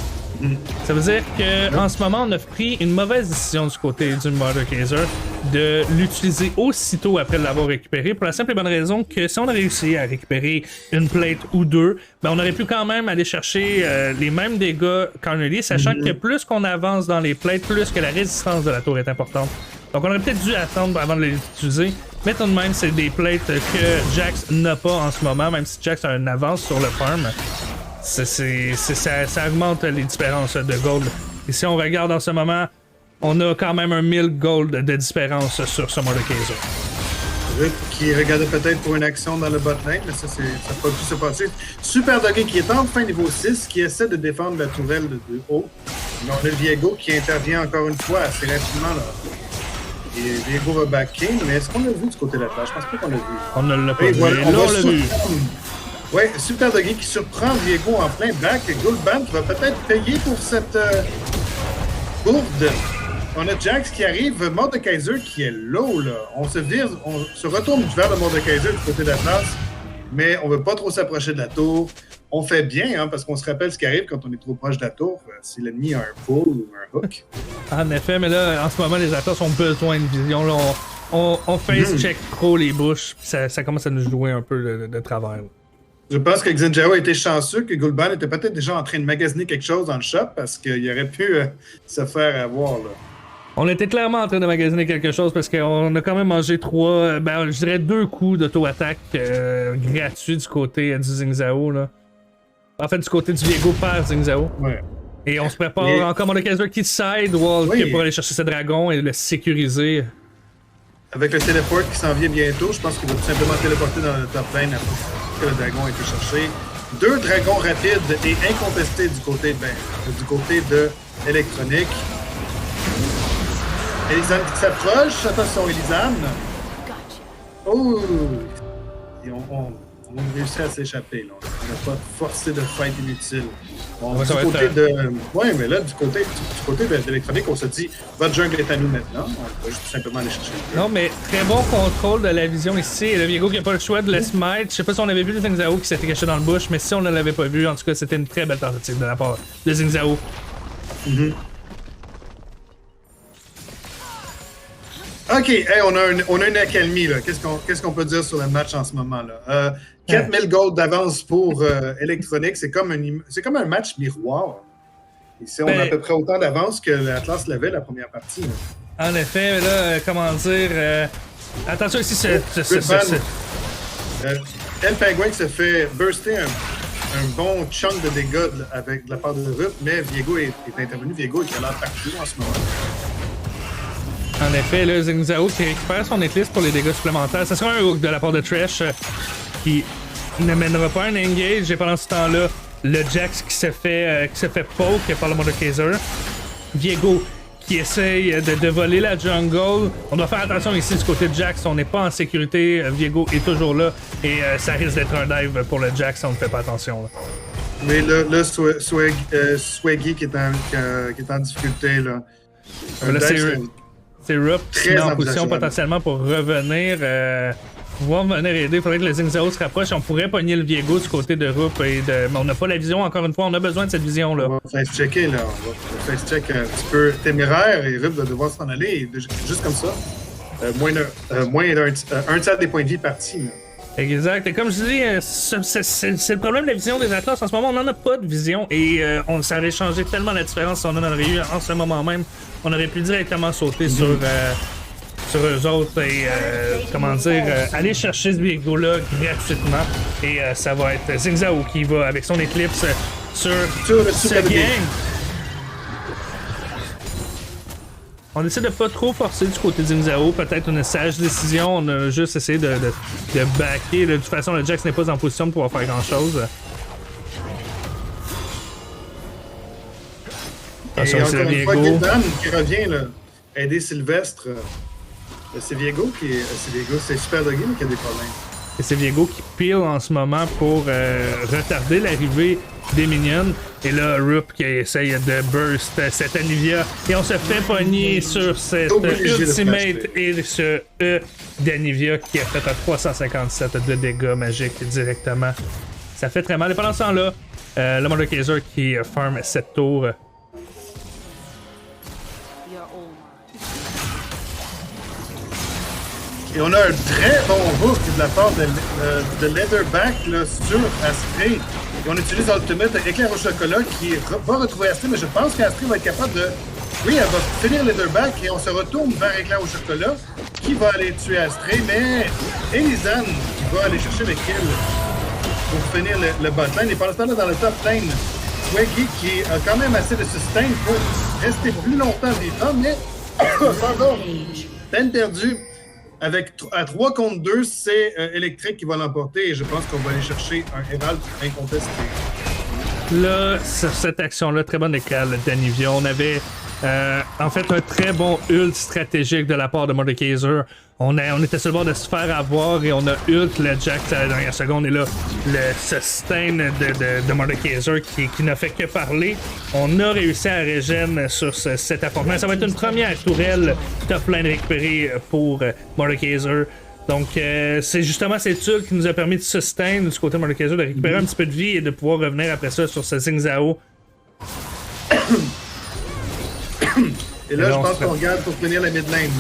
Ça veut dire qu'en ce moment, on a pris une mauvaise décision du côté du Mordekaiser de l'utiliser aussitôt après l'avoir récupéré, pour la simple et bonne raison que si on a réussi à récupérer une plate ou 2, ben on aurait pu quand même aller chercher les mêmes dégâts qu'Arnely, sachant que plus qu'on avance dans les plates, plus que la résistance de la tour est importante. Donc on aurait peut-être dû attendre avant de les utiliser, mais tout de même, c'est des plates que Jax n'a pas en ce moment, même si Jax a une avance sur le farm. Ça augmente les différences de gold. Et si on regarde en ce moment, on a quand même un 1000 gold de différence sur ce Mordekaiser. Qui regardait peut-être pour une action dans le bot lane, mais ça n'a pas pu se passer. Super Doggy qui est enfin niveau 6, qui essaie de défendre la tourelle de haut. On a le Viego qui intervient encore une fois assez rapidement, là. Et Viego va backer, mais est-ce qu'on l'a vu du côté de la tâche? Je pense pas qu'on l'a vu. On ne l'a pas vu. Voilà, on l'a vu. Oui, Super Doggy qui surprend Viego en plein back. Goldband qui va peut-être payer pour cette bourde. On a Jax qui arrive, Mordekaiser qui est low, là. On se retourne vers le Mordekaiser du côté d'Atlas, mais on veut pas trop s'approcher de la tour. On fait bien, hein, parce qu'on se rappelle ce qui arrive quand on est trop proche de la tour, si l'ennemi a un pull ou un hook. En effet, mais là, en ce moment, les Atlas ont besoin de vision. Là, on face-check trop les bouches, ça commence à nous jouer un peu de travers. Là. Je pense que Xing Zhao a été chanceux, que Goldband était peut-être déjà en train de magasiner quelque chose dans le shop, parce qu'il aurait pu se faire avoir, là. On était clairement en train de magasiner quelque chose parce qu'on a quand même mangé 3, je dirais 2 coups d'auto-attaque gratuits du côté du Xing Zhao, là. En fait, du côté du Viego par Xing Zhao. Ouais. Et on se prépare encore Mordekaiser qui sidewalk pour aller chercher ce dragon et le sécuriser. Avec le téléport qui s'en vient bientôt, je pense qu'il va tout simplement téléporter dans le top lane après que le dragon a été cherché. 2 dragons rapides et incontestés du côté de Electronic. Elisane qui s'approche. Attention, Elisane. Oh! Et on réussit à s'échapper. On n'a pas forcé de fight inutile. Bon, du côté de... Ouais, mais là, du côté d'électronique, on se dit, votre jungle est à nous maintenant. On va juste tout simplement aller chercher le jeu. Non, mais très bon contrôle de la vision ici. Et le Viego qui n'a pas le choix de le smite. Je sais pas si on avait vu le Zingzao qui s'était caché dans le bush, mais si on ne l'avait pas vu, en tout cas, c'était une très belle tentative de la part de Zingzao. OK, hey, on a une accalmie, là. Qu'est-ce qu'on peut dire sur le match en ce moment, là? 4000 gold d'avance pour Electronic, c'est comme un match miroir. Ici, on a à peu près autant d'avance que l'Atlas l'avait la première partie. Là. En effet, là, comment dire... attention ici, c'est... El Penguin qui se fait burster un bon chunk de dégâts avec de la part de Rup, mais Viego est intervenu. Viego est à l'air partout en ce moment. En effet, le Zingzao qui récupère son éclipse pour les dégâts supplémentaires. Ce sera un hook de la part de Trash qui ne mènera pas un engage. Et pendant ce temps-là, le Jax qui se fait poke par le Mordekaiser. Viego qui essaye de voler la jungle. On doit faire attention ici du côté de Jax. On n'est pas en sécurité. Viego est toujours là. Et ça risque d'être un dive pour le Jax si on ne fait pas attention. Là. Mais là, Swaggy qui est en difficulté. Là. C'est Rup qui est en position potentiellement pour revenir, pouvoir venir aider. Il faudrait que le Zingzao se rapproche. On pourrait pogner le Viego du côté de Rup, mais on n'a pas la vision, encore une fois. On a besoin de cette vision-là. On va face-checker, là. On va face-check un petit peu téméraire et Rup va devoir s'en aller, juste comme ça. Moins d'un tiers des points de vie partis. Là. Exact. Et comme je dis, c'est le problème de la vision des Atlas. En ce moment, on n'en a pas de vision et ça aurait changé tellement la différence si on en aurait eu en ce moment même. On aurait pu directement sauter sur eux autres et, aller chercher ce Viego-là gratuitement. Et ça va être Zingzao qui va, avec son éclipse, sur ce gang. On essaie de pas trop forcer du côté de Zingzao, peut-être une sage décision. On a juste essayé de backer. De toute façon, le Jax n'est pas en position de pouvoir faire grand-chose. Et encore une fois, Gildan qui revient là, aider Sylvestre. C'est Viego c'est Super Doggy qui a des problèmes. Et c'est Viego qui pile en ce moment pour retarder l'arrivée des minions. Et là, Rup qui essaye de burst cette Anivia. Et on se fait pogner sur cette ultimate et ce E d'Anivia qui a fait à 357 de dégâts magiques directement. Ça fait très mal. Et pendant ce temps-là, le Mordekaiser qui farm 7 tours. Et on a un très bon hook de la part de Leatherback là, sur Astray. Et on utilise Ultimate Éclair au chocolat qui va retrouver Astray, mais je pense qu'Astray va être capable de... Oui, elle va finir Leatherback et on se retourne vers Éclair au chocolat qui va aller tuer Astray, mais Elisane qui va aller chercher le kill pour finir le botlane. Et pendant ce temps-là, dans le top lane, Swaggy qui a quand même assez de sustain pour rester plus longtemps vivant, mais... Pardon! Peine perdue. À 3 contre 2, c'est Electric qui va l'emporter et je pense qu'on va aller chercher un Herald incontesté. Là, cette action-là, très bonne écale d'Anivia. On avait en fait un très bon ult stratégique de la part de Mordekaiser. On était sur le bord de se faire avoir et on a ult le Jax à la dernière seconde. Et là, le sustain de Mordekaiser qui n'a fait que parler. On a réussi à régénérer sur cet affrontement. Ça va être une première tourelle top lane récupérée pour Mordekaiser. Donc, c'est justement cette ult qui nous a permis de sustain du côté de Mordekaiser, de récupérer un petit peu de vie et de pouvoir revenir après ça sur ce Zingzao. Et là, je pense qu'on regarde pour finir la mid lane.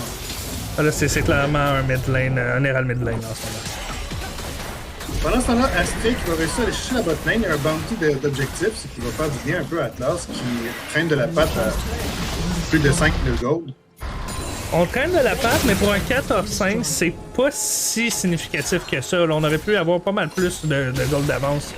Ah, là, c'est clairement un mid lane, un Herald mid lane en ce moment. Pendant ce temps-là, Astray qui va réussir à aller chercher la bot lane, il y a un bounty d'objectifs, c'est qui va faire du bien un peu à Atlas, qui traîne de la patte à plus de 5000 gold. On traîne de la patte, mais pour un 4-5, c'est pas si significatif que ça. Là, on aurait pu avoir pas mal plus de gold d'avance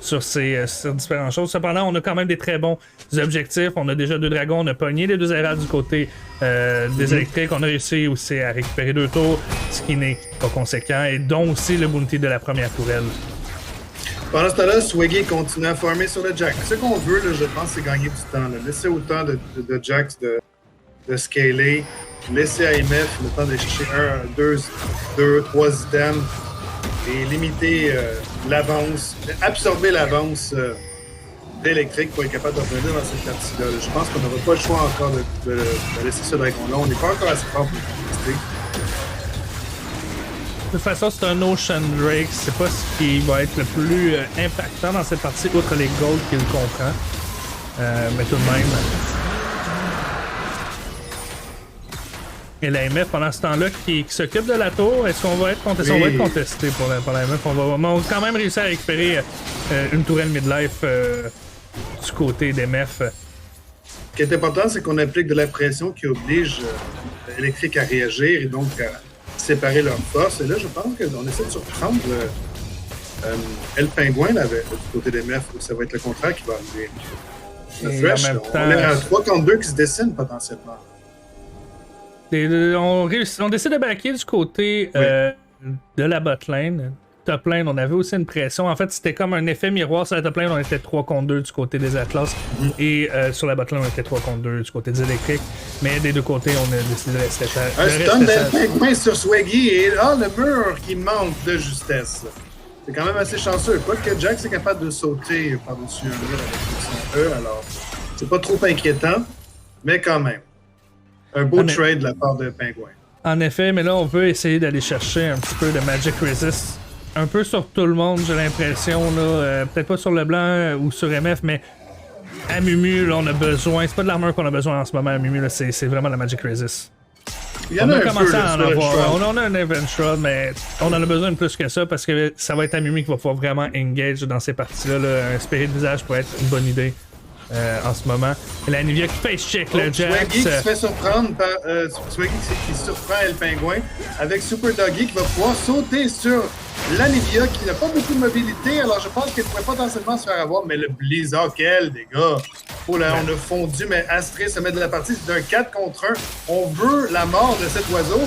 sur différentes choses. Cependant, on a quand même des très bons objectifs. On a déjà 2 dragons, on a pogné les 2 Heralds du côté des électriques. On a réussi aussi à récupérer 2 tours, ce qui n'est pas conséquent, et dont aussi le bounty de la première tourelle. Pendant ce temps-là, Swaggy continue à farmer sur le Jax. Ce qu'on veut, là, je pense, c'est gagner du temps. Là. Laisser autant de Jax de scaler. laisser à MF le temps d'aller chercher 2, 3 items et limiter l'avance, absorber l'avance d'électrique pour être capable de revenir dans cette partie-là. Je pense qu'on n'aura pas le choix encore de laisser ce dragon-là. On n'est pas encore assez fort pour le tester. De toute façon, c'est un Ocean Drake. C'est pas ce qui va être le plus impactant dans cette partie, outre les golds qu'il comprend. Mais tout de même. Et la MF, pendant ce temps-là, qui s'occupe de la tour, est-ce qu'on va être contesté? Oui. On va être contesté pour la MF. On va quand même réussir à récupérer une tourelle midlife du côté d'MF. Ce qui est important, c'est qu'on applique de la pression qui oblige l'électrique à réagir et donc à séparer leurs forces. Et là, je pense qu'on essaie de surprendre El Pingouin là, du côté d'MF. Ça va être le contraire qui va arriver. Fresh, on est à 3 contre 2 qui se dessinent potentiellement. On décide de backer du côté de la botlane. Top lane, on avait aussi une pression. En fait, c'était comme un effet miroir. Sur la top lane, on était 3 contre 2 du côté des Atlas. Et sur la botlane, on était 3 contre 2 du côté des électriques. Mais des deux côtés, on a décidé de rester un stun d'El sur Swaggy et là, le mur qui manque de justesse. C'est quand même assez chanceux. Quoique Jax est capable de sauter par-dessus un mur avec son E, alors c'est pas trop inquiétant, mais quand même. Un beau trade de la part de Pingouin. En effet, mais là, on veut essayer d'aller chercher un petit peu de Magic Resist. Un peu sur tout le monde, j'ai l'impression. Peut-être pas sur le blanc ou sur MF, mais à Mumu, là, on a besoin. C'est pas de l'armure qu'on a besoin en ce moment à Mumu, là, c'est vraiment la Magic Resist. On a commencé à en avoir. On a un Event Shroud, mais on en a besoin de plus que ça parce que ça va être à Mumu qui va pouvoir vraiment engage dans ces parties-là. Un spirit de visage pourrait être une bonne idée. En ce moment. Et la Nivea qui face check le Jax. Swaggy qui se fait surprendre par Swaggy qui surprend El Pingouin avec Super Doggy qui va pouvoir sauter sur la Nivea qui n'a pas beaucoup de mobilité. Alors je pense qu'elle pourrait potentiellement se faire avoir, mais le Blizzard, quel dégâts! Oh là, on a fondu, mais Astrée se met de la partie d'un 4 contre 1. On veut la mort de cet oiseau.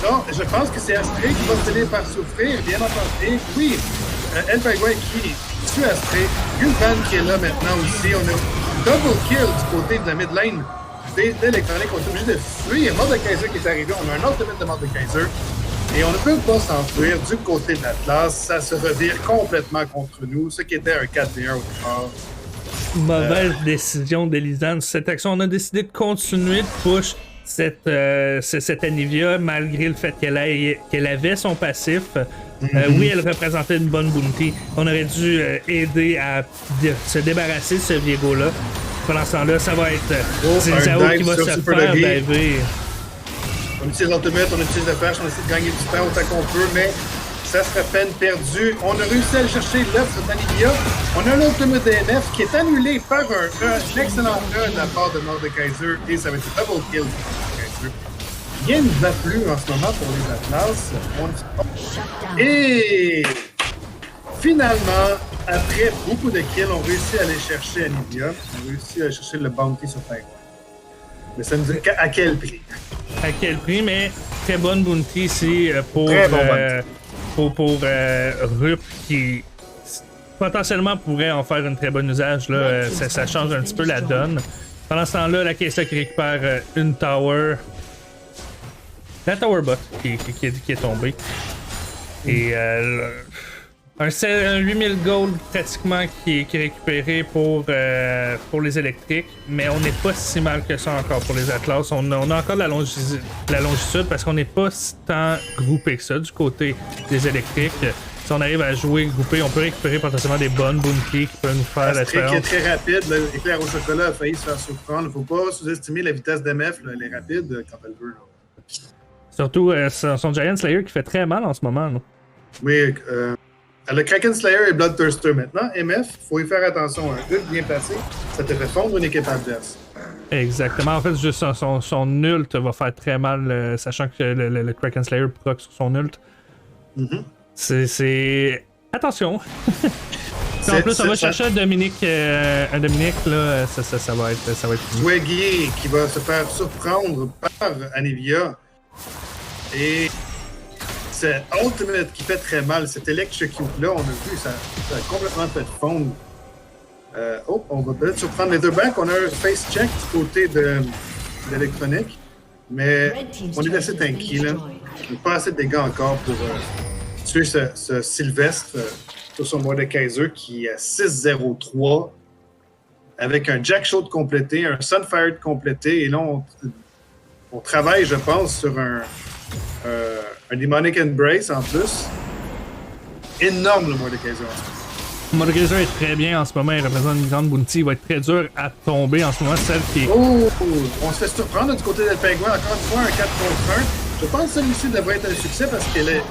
Non, je pense que c'est Astrée qui va finir par souffrir, bien entendu. Et oui, El Pingouin qui tue Astrée. Gul'dan qui est là maintenant aussi. On a double kill du côté de la mid lane d'Electronic. On est obligé de fuir. Mordekaiser qui est arrivé. On a un ultimate de Mordekaiser. Et on ne peut pas s'enfuir du côté de l'Atlas. Ça se revire complètement contre nous. Ce qui était un 4v1 au départ. Mauvaise décision d'Elisanne sur cette action. On a décidé de continuer de push cette Anivia malgré le fait qu'elle avait son passif. Oui, elle représentait une bonne bounty. On aurait dû aider à se débarrasser de ce Viego-là. Pendant ce temps-là, ça va être Zao qui va se faire diver. On utilise l'ultimate, on utilise le flash, on essaie de gagner du temps autant qu'on peut, mais ça serait peine perdue. On a réussi à aller chercher l'œuf sur Anivia. On a l'ultimate DNF qui est annulé par un excellent E de la part de Mordekaiser et ça va être un double kill. Rien ne va plus en ce moment pour les Atlas. Et finalement, après beaucoup de kills, on réussit à aller chercher Anivia. On réussit à aller chercher le bounty sur Pingouin. Mais ça nous dit à quel prix? À quel prix, mais très bonne bounty ici pour Rup qui potentiellement pourrait en faire un très bon usage. Là, ça change un petit peu la donne. Pendant ce temps-là, la Kesa qui récupère une tower. La tower bot qui est tombée. Et un 8000 gold pratiquement qui est récupéré pour les électriques. Mais on n'est pas si mal que ça encore pour les Atlas. On a encore de la longitude parce qu'on n'est pas si tant groupé que ça du côté des électriques. Si on arrive à jouer groupé, on peut récupérer potentiellement des bonnes bounties qui peuvent nous faire la différence. Qui est très rapide. L'éclair au chocolat a failli se faire surprendre. Il ne faut pas sous-estimer la vitesse d'MF. Elle est rapide quand elle veut. Là. Surtout son Giant Slayer qui fait très mal en ce moment. Là. Oui, le Kraken Slayer et Bloodthirster maintenant. MF, il faut y faire attention. Un ult bien placé, ça te fait fondre une équipe adverse. Exactement. En fait, juste son ult va faire très mal, sachant que le Kraken Slayer proc sur son ult. C'est... Attention! En plus, on va chercher un Dominique là, ça va être Swaggy qui va se faire surprendre par Anivia. Et c'est Ultimate qui fait très mal. Cet Electrocute-là, on a vu, ça a complètement fait fondre. On va peut-être surprendre les deux bancs. On a un face check du côté d'Electronic. Mais on est assez tanky, là. Il n'y a pas assez de dégâts encore pour tuer ce Sylvestre sur son Mordekaiser qui est à 6-0-3 avec un Jack Shot complété, un Sunfire complété. Et là, on travaille, je pense, sur un Demonic Embrace en plus. Énorme, le Mordekaiser en ce moment. Mordekaiser est très bien en ce moment, il représente une grande bounty, il va être très dur à tomber en ce moment, celle qui est... Oh! On se fait surprendre du côté del pingouin, encore une fois, un 4 contre 1. Je pense que celui-ci devrait être un succès parce qu'elle est...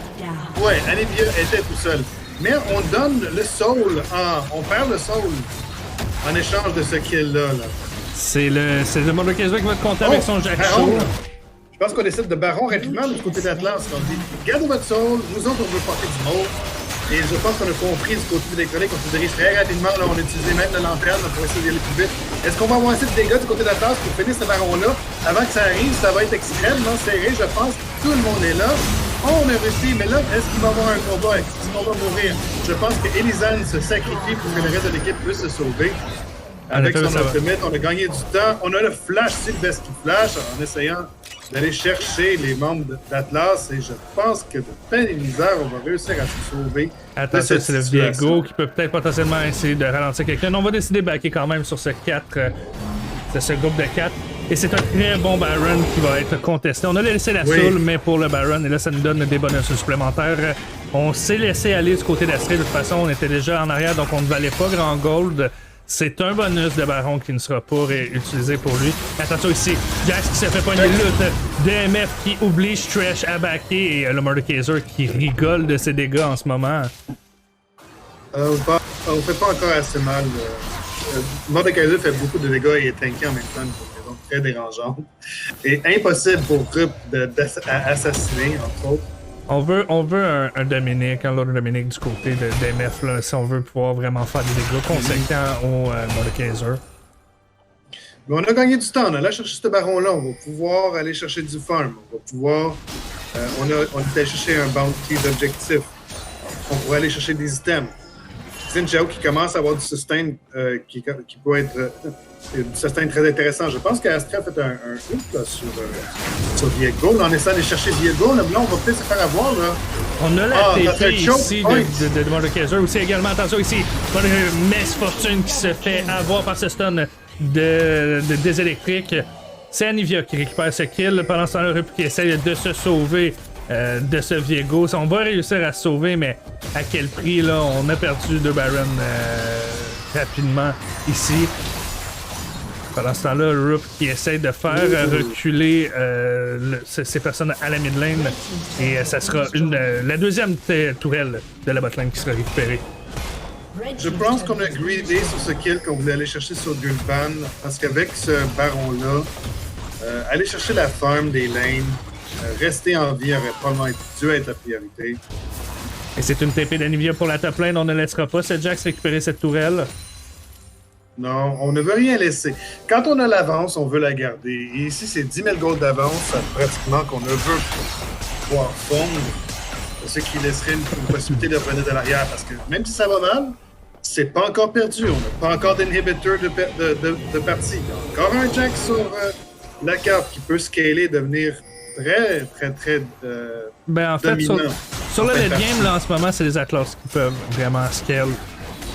Ouais, Anivia était tout seul. Mais on donne le soul, on perd le soul en échange de ce kill-là. Là. C'est le Mordekaiser qui va être compté avec son Jack Show. Je pense qu'on décide de Baron rapidement du côté d'Atlas. On dit, gardez votre soul, nous autres on veut porter du mot. Et je pense qu'on a compris du côté d'électronique, on se dirige très rapidement. Là, on a utilisé même de l'entraîne pour essayer d'y aller plus vite. Est-ce qu'on va avoir assez de dégâts du côté d'Atlas pour finir ce baron-là? Avant que ça arrive, ça va être extrêmement serré. Je pense que tout le monde est là. On a réussi, mais là, est-ce qu'il va y avoir un combat? Est-ce qu'on va mourir? Je pense que Elizane se sacrifie pour que le reste de l'équipe puisse se sauver. Avec son ultimate, on a gagné du temps. On a le flash Sylvestre qui flash en essayant d'aller chercher les membres d'Atlas et je pense que de peine et misère, on va réussir à se sauver. Attention, c'est le Viego qui peut peut-être potentiellement essayer de ralentir quelqu'un. On va décider de backer quand même sur ce 4, ce groupe de 4. Et c'est un très bon Baron qui va être contesté. On a laissé la soul, mais pour le Baron, et là ça nous donne des bonus supplémentaires. On s'est laissé aller du côté d'Astrée, de toute façon on était déjà en arrière, donc on ne valait pas grand gold. C'est un bonus de Baron qui ne sera pas utilisé pour lui. Attention ici, Jax qui se fait pogner lutte, DMF qui oblige Trash à backer et le Mordekaiser qui rigole de ses dégâts en ce moment. On fait pas encore assez mal. Mordekaiser fait beaucoup de dégâts et est tanké en même temps, une raison très dérangeante. Et impossible pour Rup d'assassiner, entre autres. On veut un Dominic, un Lord Dominic du côté de DMF, là, si on veut pouvoir vraiment faire des dégâts conséquents au Mordekaiser. Mais on a gagné du temps, on allait chercher ce baron-là, on va pouvoir aller chercher du farm, on va pouvoir... on était chercher un bounty d'objectifs, on pourrait aller chercher des items. Xin Zhao qui commence à avoir du sustain qui peut être du sustain très intéressant. Je pense qu'Astra a fait un ult là, sur Viego. Là, on essaie d'aller chercher Viego. Là, on va peut-être se faire avoir. Là. On a la TP ici de Mordekaiser aussi également. Attention ici, Mess Fortune qui se fait avoir par ce stun des électriques. C'est Anivia qui récupère ce kill. Pendant ce temps-là, Rup qui essaye de se sauver de ce Viego. On va réussir à se sauver, mais à quel prix, là? On a perdu deux Baron rapidement ici. Pendant ce temps-là, Rup qui essaie de faire reculer ces personnes à la mid lane. Et ça sera la deuxième tourelle de la bot lane qui sera récupérée. Je pense qu'on a greedé sur ce kill qu'on voulait aller chercher sur Gul'dan. Parce qu'avec ce baron-là, aller chercher la farm des lanes, rester en vie aurait probablement dû être la priorité. Et c'est une TP d'Anivia pour la top lane. On ne laissera pas ce Jax récupérer cette tourelle. Non, on ne veut rien laisser. Quand on a l'avance, on veut la garder. Et ici, c'est 10 000 gold d'avance, pratiquement qu'on ne veut pouvoir fondre. Ce qui laisserait une possibilité de revenir de l'arrière. Parce que même si ça va mal, c'est pas encore perdu. On n'a pas encore d'inhibiteur de partie. Il y a encore un Jax sur la carte qui peut scaler et devenir très ben en fait, dominant. Sur le late game, là, en ce moment, c'est les Atlas qui peuvent vraiment scale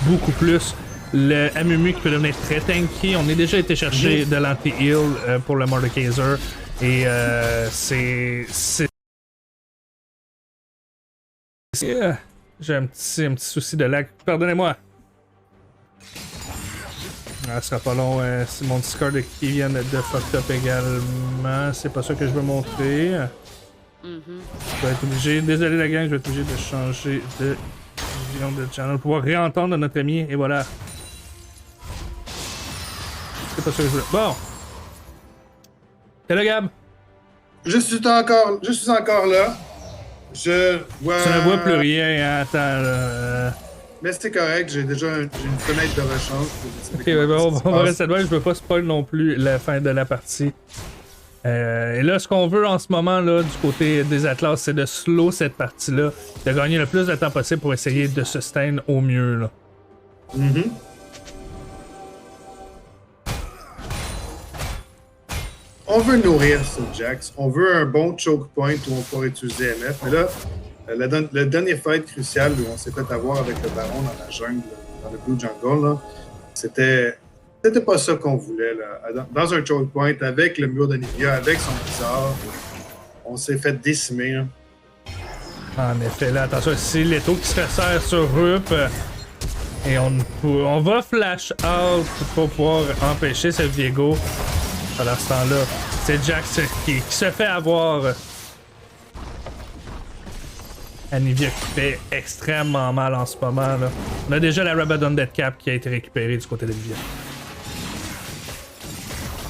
beaucoup plus. Le Amumu qui peut devenir très tanky. On a déjà été chercher de l'anti-heal pour le Mordekaiser. Et c'est... J'ai un petit souci de lag. Pardonnez-moi. Ah, ce sera pas long. C'est mon Discord qui vient de fucked up également. C'est pas ça que je veux montrer. Je vais être obligé... Désolé la gang, je vais être obligé de changer de vision de channel pour pouvoir réentendre notre ami. Et voilà. C'est pas ça que je voulais. Bon. T'es là, Gab? Je suis encore là. Je vois... Tu ne vois plus rien. Attends, là. Mais c'est correct, j'ai déjà une fenêtre de rechange. Ok, bon, on va rester là. Je veux pas spoil non plus la fin de la partie. Et là, ce qu'on veut en ce moment, là, du côté des Atlas, c'est de slow cette partie-là. De gagner le plus de temps possible pour essayer de sustain au mieux, là. on veut nourrir ce Jax. On veut un bon choke point où on pourra utiliser MF. Mais là, le dernier fight crucial où on s'est fait avoir avec le Baron dans la jungle, dans le Blue Jungle, là, c'était pas ça qu'on voulait. Là. Dans un choke point, avec le mur de Nivea, avec son bizarre, on s'est fait décimer. Là. En effet, là, attention, c'est Leto qui se resserre sur Rup. Et on va flash out pour pouvoir empêcher ce Viego. À l'instant-là, c'est Jax qui se fait avoir. Anivia qui fait extrêmement mal en ce moment. Là. On a déjà la Rabadon Dead Cap qui a été récupérée du côté d'Anivia.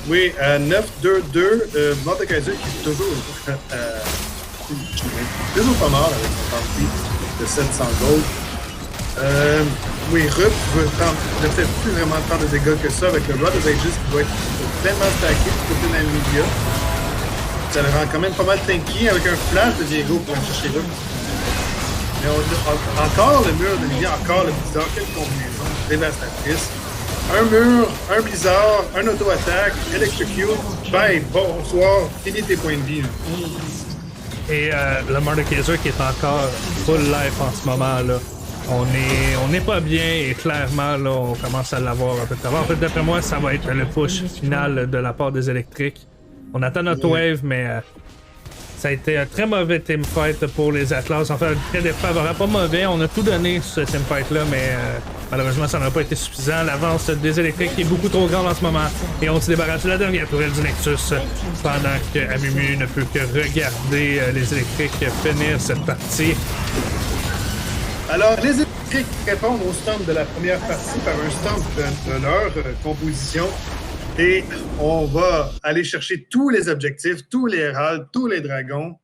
Oui, 9-2-2, Mordekaiser qui est toujours pas mort avec son parti de 700 gold. Oui, Rup ne fait plus vraiment tant de dégâts que ça avec le Rod of Ages qui va être tellement stacké du côté d'Anivia. Ça le rend quand même pas mal tanky avec un flash de Viego pour aller chercher Rup. Mais encore le mur d'Anivia, encore le blizzard, quelle combinaison dévastatrice. Un mur, un blizzard, un auto-attaque, electrocute, bye, bonsoir, fini tes points de vie. Et le Mordekaiser qui est encore full life en ce moment là. On n'est pas bien et clairement là on commence à l'avoir un peu de temps. En fait d'après moi ça va être le push final de la part des électriques. On attend notre wave mais ça a été un très mauvais teamfight pour les Atlas. En fait très défavorable, pas mauvais. On a tout donné sur ce teamfight là mais malheureusement ça n'a pas été suffisant. L'avance des électriques est beaucoup trop grande en ce moment et on se débarrasse de la dernière tourelle du Nexus pendant que Amumu ne peut que regarder les électriques finir cette partie. Alors, les électriques répondent au stand de la première partie par un stand de leur composition et on va aller chercher tous les objectifs, tous les heralds, tous les dragons.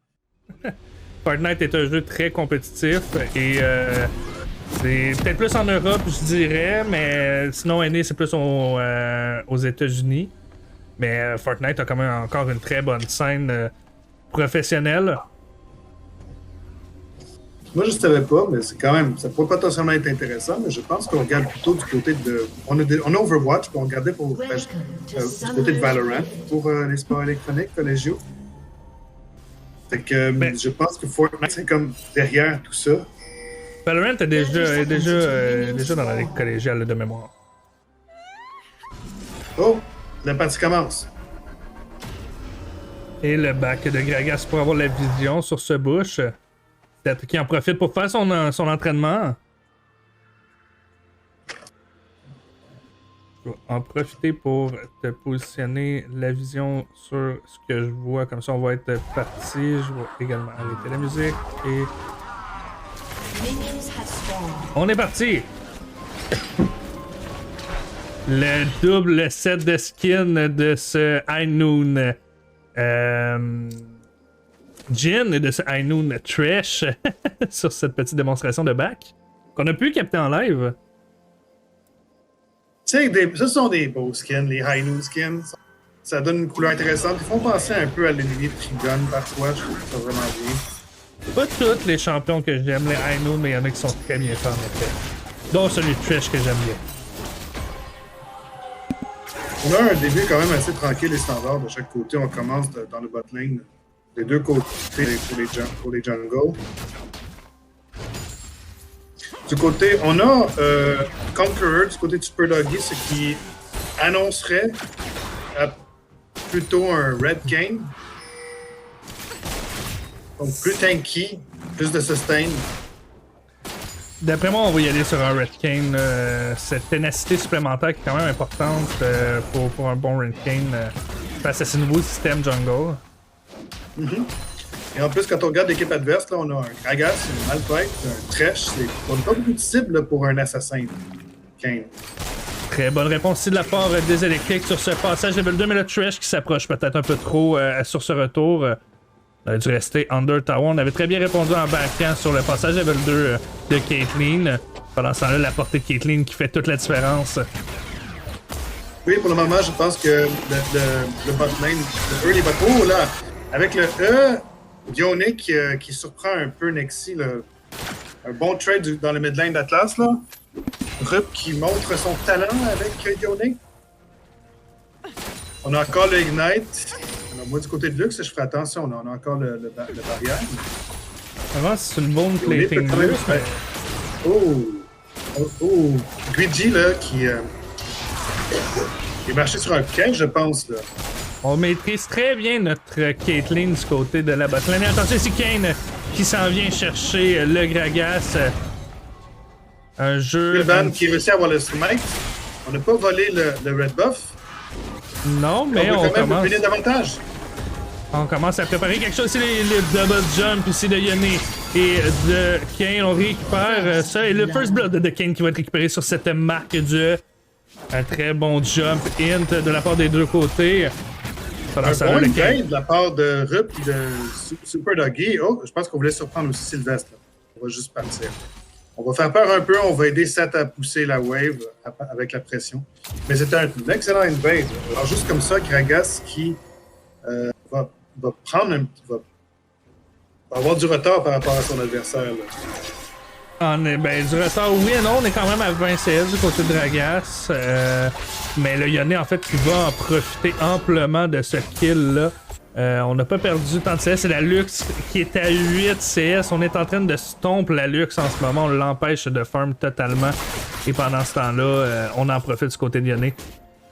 Fortnite est un jeu très compétitif et c'est peut-être plus en Europe, je dirais, mais sinon NA c'est plus aux États-Unis. Mais Fortnite a quand même encore une très bonne scène professionnelle. Moi, je ne savais pas, mais c'est quand même, ça pourrait potentiellement être intéressant, mais je pense qu'on regarde plutôt du côté de... On a Overwatch, puis on regardait du côté de Valorant pour les sports électroniques collégiaux. Fait que je pense que Fortnite, c'est comme derrière tout ça. Valorant est déjà dans la ligue collégiale de mémoire. Oh, la partie commence. Et le back de Gragas pour avoir la vision sur ce bush. Peut-être qui en profite pour faire son entraînement. Je vais en profiter pour te positionner la vision sur ce que je vois. Comme ça, on va être parti. Je vais également arrêter la musique. Et on est parti! Le double set de skin de ce High Noon Jin et de ce High Noon Trash sur cette petite démonstration de back qu'on a pu capter en live. Tu sais, ce sont des beaux skins, les High Noon skins. Ça donne une couleur intéressante. Ils font penser un peu à l'ennemi de Trigun parfois. Je trouve ça vraiment bien. Pas tous les champions que j'aime, les High Noon, mais il y en a qui sont très bien faits en effet. Dont celui de Trash que j'aime bien. On a un début quand même assez tranquille et standard de chaque côté. On commence dans le bot lane. Les deux côtés pour les jungles. Du côté, on a Conqueror, du côté de Super Doggy, ce qui annoncerait plutôt un Red Game. Donc plus tanky, plus de sustain. D'après moi, on va y aller sur un Red Cane. Cette ténacité supplémentaire qui est quand même importante pour un bon Red Cane face à ce nouveau système jungle. Et en plus, quand on regarde l'équipe adverse, là, on a un Gragas, un Malphite, un Thresh. On n'a pas beaucoup de cibles là, pour un assassin. Kane. Très bonne réponse ici de la part des électriques sur ce passage level 2, mais le Thresh qui s'approche peut-être un peu trop sur ce retour. On a dû rester under tower. On avait très bien répondu en backhand sur le passage level 2 de Caitlyn. Pendant ce temps-là, la portée de Caitlyn qui fait toute la différence. Oui, pour le moment, je pense que le bot lane, le early bot, oh là, avec le E, Yonic qui surprend un peu Nexi, un bon trade dans le mid lane d'Atlas, là. Rup qui montre son talent avec Yonic. On a encore le Ignite. Alors, moi, du côté de Luxe, je ferai attention. On a encore le barrière. Avant, c'est une bonne plating Luxe. Mais... Oh! Luigi, là, qui est marché sur un piège, je pense, là. On maîtrise très bien notre Caitlyn du côté de la botlane. Attention, c'est Kane qui s'en vient chercher le Gragas. Un jeu... Gul'dan qui réussit à avoir le smite. On n'a pas volé le red buff. Non, mais on commence... davantage. On commence à préparer quelque chose. C'est les double jump ici de Yone et de Kane. On récupère ça. Et le first blood de Kane qui va être récupéré sur cette marque du... Un très bon jump int de la part des deux côtés. Un bon gain de la part de Rup et de Super Doggy. Oh, je pense qu'on voulait surprendre aussi Sylvestre. On va juste partir. On va faire peur un peu. On va aider Seth à pousser la wave avec la pression. Mais c'était un excellent invade. Alors juste comme ça, Gragas qui va prendre va avoir du retard par rapport à son adversaire. Là. Du retard, oui et non, on est quand même à 20 CS du côté de Gragas. Mais le Yone, en fait, qui va en profiter amplement de ce kill-là. On n'a pas perdu tant de CS. C'est la Luxe qui est à 8 CS. On est en train de stomp la Luxe en ce moment. On l'empêche de farm totalement. Et pendant ce temps-là, on en profite du côté de Yone.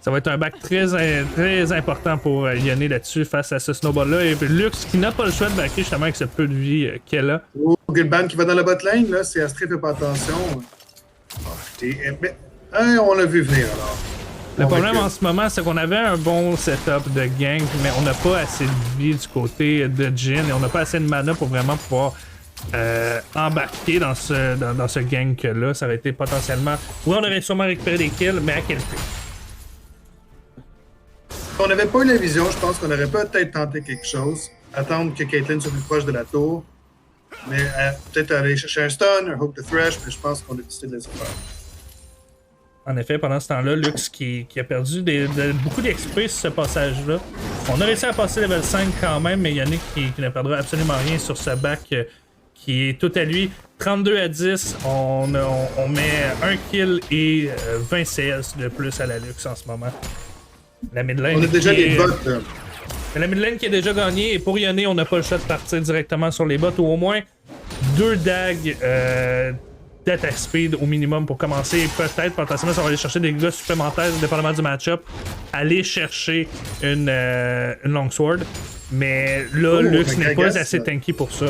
Ça va être un back très important pour Yone là-dessus face à ce snowball-là. Et Luxe qui n'a pas le choix de backer justement avec ce peu de vie qu'elle a. Gul'dan qui va dans la bot lane, là, si Astrid fait pas attention. On l'a vu venir alors. Le problème en ce moment, c'est qu'on avait un bon setup de gank, mais on n'a pas assez de vie du côté de Jhin et on n'a pas assez de mana pour vraiment pouvoir embarquer dans ce gank-là. Ça aurait été potentiellement... Oui, on aurait sûrement récupéré des kills, mais à quel prix? Si on n'avait pas eu la vision, je pense qu'on aurait peut-être tenté quelque chose. Attendre que Caitlyn soit plus proche de la tour. Mais peut-être aller chercher un stun, un hook de thresh, mais je pense qu'on a décidé de laisser faire. En effet, pendant ce temps-là, Luxe qui a perdu beaucoup d'XP sur ce passage-là. On a réussi à passer level 5 quand même, mais Yannick qui ne perdra absolument rien sur ce back qui est tout à lui. 32 à 10, on met un kill et 20 CS de plus à la Luxe en ce moment. La mid lane on a déjà les bots. La mid lane qui a déjà gagné, et pour Yone, on n'a pas le choix de partir directement sur les bots, ou au moins 2 dagues d'attack speed au minimum pour commencer. Peut-être, potentiellement, ça va aller chercher des gars supplémentaires, dépendamment du match-up, aller chercher une longsword. Mais là, Luxe n'est pas assez tanky pour ça.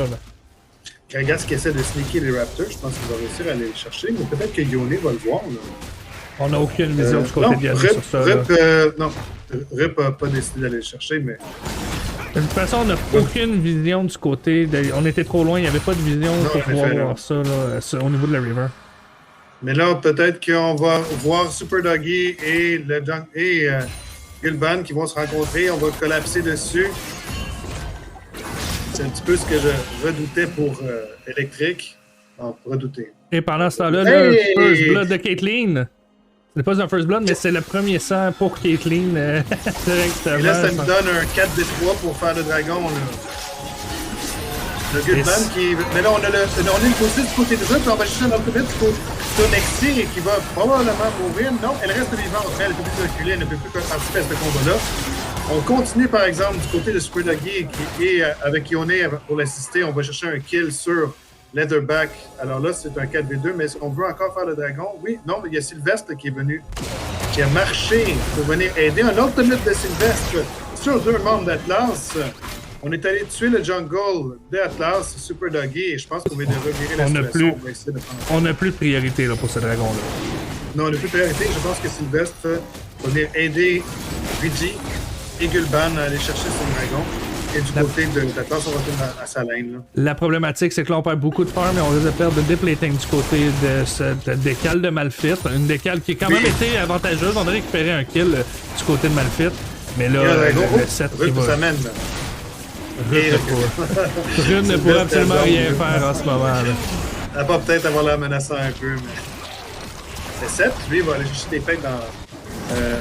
Gragas qui essaie de sneaker les Raptors, je pense qu'il va réussir à aller les chercher, mais peut-être que Yone va le voir. Là. On n'a aucune vision du côté de Yone sur ça. Non, Rip n'a pas décidé d'aller le chercher, mais... De toute façon, on n'a aucune vision du côté on était trop loin, il n'y avait pas de vision pour pouvoir voir ça là, au niveau de la river. Mais là, peut-être qu'on va voir Super Doggy et Gul'dan qui vont se rencontrer, on va collapser dessus. C'est un petit peu ce que je redoutais pour Electric. Non, redouter. Et pendant ce temps-là, le First Blood de Caitlyn. C'est pas un First Blood, mais c'est le premier sang pour Caitlyn. Directement. Et là, ça me donne un 4d3 pour faire le dragon. Là. Le Gul'dan qui... Mais là, on est une position du côté de Rup, puis on va chercher un ultimate pour Tonexi qui va probablement mourir. Non, elle reste vivante. Elle ne peut plus reculer, elle ne peut plus participer à ce combat-là. On continue, par exemple, du côté de Super Doggy qui est avec Yone pour l'assister. On va chercher un kill sur Leatherback. Alors là, c'est un 4v2, mais est-ce qu'on veut encore faire le dragon? Oui, non, mais il y a Sylvestre qui est venu, qui a marché pour venir aider. Un autre minute de Sylvestre sur 2 membres d'Atlas. On est allé tuer le jungle d'Atlas, Super Doggy, et je pense qu'on va revirer la situation. On n'a plus de priorité là, pour ce dragon-là. Non, on n'a plus de priorité. Je pense que Sylvestre va venir aider Luigi et Gul'dan à aller chercher son dragon. Et du côté de l'Atlas, on retourne à sa lane. Là. La problématique, c'est que là, on perd beaucoup de farm et on risque de perdre de déplating du côté de cette décale de Malphite. Une décale qui a quand même été avantageuse. On a récupéré un kill du côté de Malphite. Mais là, le set qui va... Rune ne pourra absolument rien faire en ce moment. Là. Elle va peut-être avoir l'air menaçant un peu, mais... Le set, lui, va aller chercher des plates dans...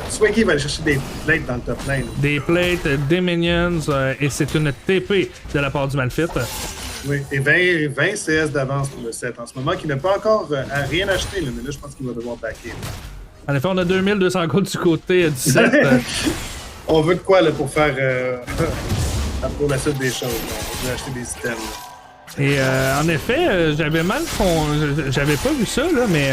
Swaggy va aller chercher des plates dans le top lane. Des plates, des minions, et c'est une TP de la part du Malphite. Oui, et 20 CS d'avance pour le set en ce moment, qui n'a pas encore rien acheté, là, mais là, je pense qu'il va devoir backer. En effet, on a 2200 gold du côté du set. On veut de quoi là, pour faire pour la suite des choses. On veut acheter des items. Là. Et en effet, j'avais pas vu ça, là, mais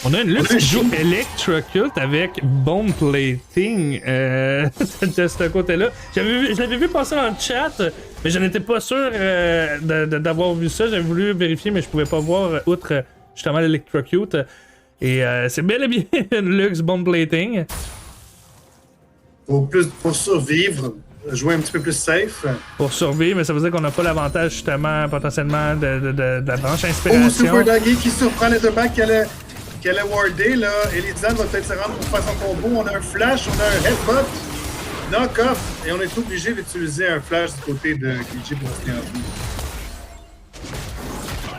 on a une lutte qui joue Electrocute avec Bone Plating de ce côté-là. Je l'avais vu passer dans le chat, mais je n'étais pas sûr d'avoir vu ça. J'avais voulu vérifier, mais je pouvais pas voir outre justement l'Electrocute. Et c'est bel et bien une luxe Bone Plating. Pour survivre, jouer un petit peu plus safe. Pour survivre, mais ça veut dire qu'on n'a pas l'avantage justement potentiellement de la branche inspiration. Oh, Super Doggy qui surprend les deux backs qu'elle a wardé là. Elizan va peut-être se rendre pour faire son combo. On a un flash, on a un headbutt, knock-off, et on est obligé d'utiliser un flash du côté de KG pour rester en vie.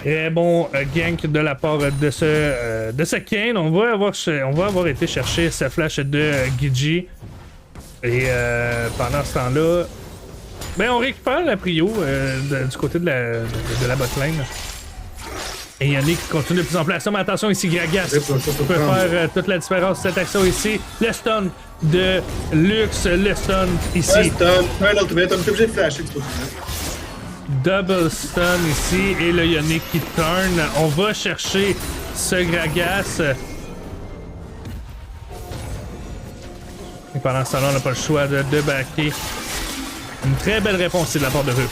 Très bon gank de la part de ce Kane. On va avoir été chercher ce flash de Gigi. Et pendant ce temps-là, ben on récupère la prio du côté de la botlane. Et Yannick continue de plus en plus. Mais attention ici, Gragas peut faire toute la différence cette action ici. Le stun de Lux, le stun ici. Un stun, un ultimate, on est obligé de flasher du côté. Double stun ici et le Yannick qui turn. On va chercher ce Gragas. Et pendant ce temps-là, on n'a pas le choix de backer. Une très belle réponse de la part de Rup.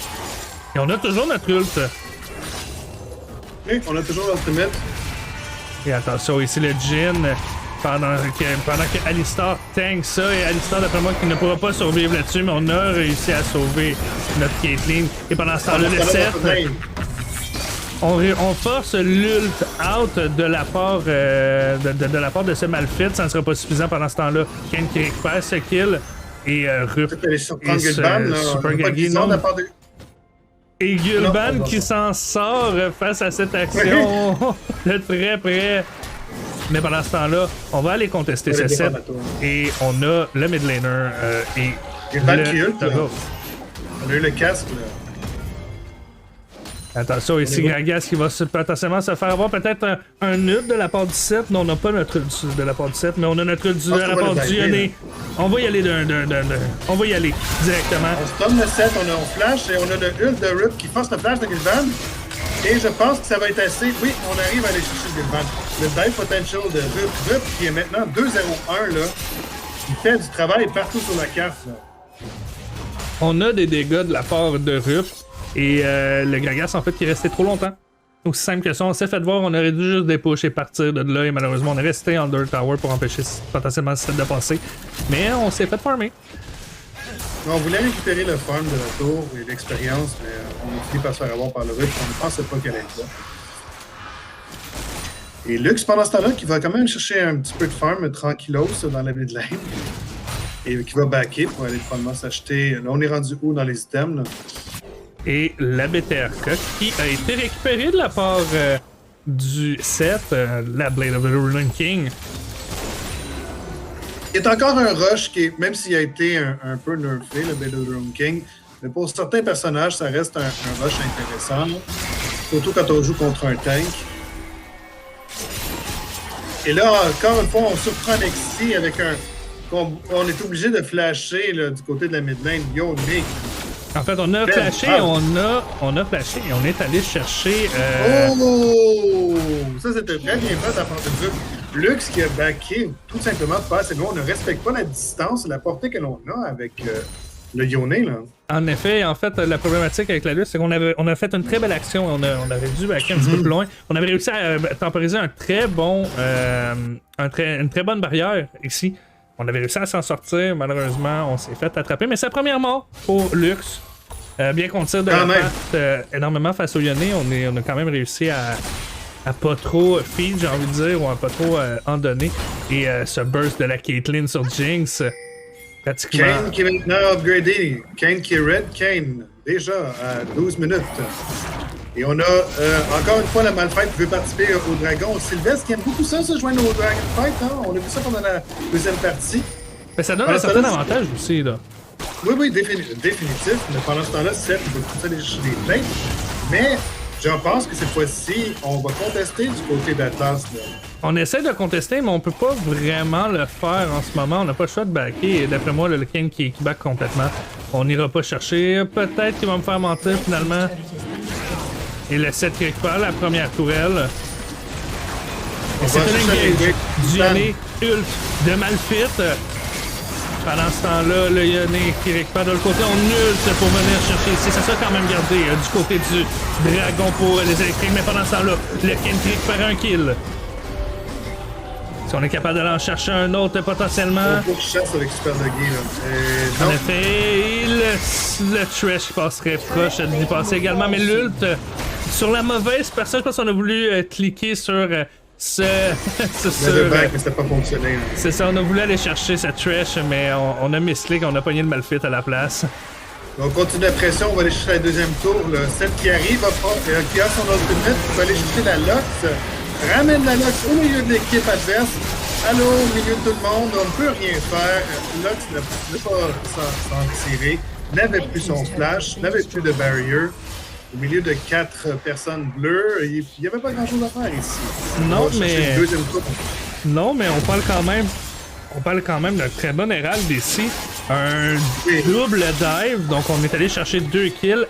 Et on a toujours notre ult. Oui, on a toujours l'ultimate. Et attention, ici le Jhin. Pendant que Alistar tank ça, et Alistar, d'après moi, qui ne pourra pas survivre là-dessus, mais on a réussi à sauver notre Caitlyn. Et pendant ce temps-là, le 7, on force l'ult out de la part de ce Malphite. Ça ne sera pas suffisant pendant ce temps-là. Ken qui récupère ce kill. Et Rup et Super Gaggy, non. Et Gul'Ban qui s'en sort face à cette action de très près. Mais pendant ce temps-là, on va aller contester ce set. Et on a le mid laner et Gul'Ban qui ult. On a eu le casque là. Attention, ici Gragas qui va potentiellement se faire avoir peut-être un ult de la part du 7. Non, on n'a pas notre ult de la part du 7, mais on a notre ult de la part du Yone. On va y aller on va y aller directement. On stun le 7, on a un flash et on a le ult de Rup qui force le flash de Gul'Ban. Et je pense que ça va être assez. Oui, on arrive à aller chercher Gul'Ban. Le dive potential de Rup qui est maintenant 2-0-1 là. Il fait du travail partout sur la carte là. On a des dégâts de la part de Rup. Et le Gragas, en fait, qui est resté trop longtemps. Aussi simple que ça, on s'est fait voir, on aurait dû juste dépush et partir de là. Et malheureusement, on est resté under tower pour empêcher potentiellement le set de passer. Mais on s'est fait farmer. On voulait récupérer le farm de la tour et l'expérience, mais on a fini par se faire avoir par le Rup. On ne pensait pas qu'elle allait être là. Et Lux, pendant ce temps-là, qui va quand même chercher un petit peu de farm tranquillos dans la mid lane. Et qui va backer pour aller probablement s'acheter. Là, on est rendu où dans les items là? Et la BTRK qui a été récupérée de la part du 7, la Blade of the Ruined King. Il y a encore un rush qui, même s'il a été un peu nerfé, le Blade of the Ruined King, mais pour certains personnages, ça reste un rush intéressant. Là. Surtout quand on joue contre un tank. Et là, encore une fois, on surprend Nexi avec on est obligé de flasher là, du côté de la mid lane. Yo, Nick! En fait, on a flashé, on a flashé et on est allé chercher. Oh! Ça, c'était très bien fait de la part de Rup. Lux qui a backé tout simplement pas assez loin. On ne respecte pas la distance et la portée que l'on a avec le Yone, là. En effet, la problématique avec la lutte, c'est qu'on a fait une très belle action. On avait dû backer un petit peu plus loin. On avait réussi à temporiser un très bon, une très bonne barrière ici. On avait réussi à s'en sortir, malheureusement, on s'est fait attraper. Mais c'est la première mort pour Lux. Bien qu'on tire de la patte énormément face au Yone, on a quand même réussi à pas trop feed, j'ai envie de dire, ou à pas trop en donner. Et ce burst de la Caitlyn sur Jinx, pratiquement... Kane qui est maintenant upgradé. Kane qui est red. Kane, déjà à 12 minutes. Et on a encore une fois la Malphite qui veut participer au Dragon. Sylvestre qui aime beaucoup ça, se joindre au Dragon Fight. Hein? On a vu ça pendant la deuxième partie. Mais ça donne un certain avantage aussi, là. Oui, définitif. Mais pendant ce temps-là, Seth peut tout aller chercher des plates. Mais Je pense que cette fois-ci, on va contester du côté d'Atlas. On essaie de contester, mais on peut pas vraiment le faire en ce moment. On n'a pas le choix de backer. Et d'après moi, le Kane qui back complètement. On n'ira pas chercher. Peut-être qu'il va me faire mentir finalement. Et le 7 qui récupère la première tourelle. Et c'est un engage du Yone ult de Malphite. Pendant ce temps-là, le Yone qui récupère de l'autre côté, on ult pour venir chercher ici. Ça sera quand même gardé du côté du dragon pour les électriques. Mais pendant ce temps-là, le Kane qui récupère un kill. Si on est capable d'aller en chercher un autre potentiellement. On chasse avec Super Doggy, là. En effet, le trash passerait proche d'y passer également. Mais l'ult, sur la mauvaise personne, je pense qu'on a voulu cliquer sur ce. Le back, mais ça n'a pas fonctionné. C'est ça, on a voulu aller chercher ce trash, mais on a misclick, on a pogné le Malphite à la place. On continue la pression, on va aller chercher la deuxième tour. Le 7 qui arrive, qui a son ultimate, on va aller chercher la Lux. Ramène la Lux au milieu de l'équipe adverse. Allô, au milieu de tout le monde, on ne peut rien faire. Lux ne peut pas s'en tirer. N'avait plus son flash, n'avait plus de barrier. Au milieu de 4 personnes bleues, il n'y avait pas grand-chose à faire ici. Non, mais on parle quand même. On parle quand même d'un très bon Herald ici. Un double dive, donc on est allé chercher 2 kills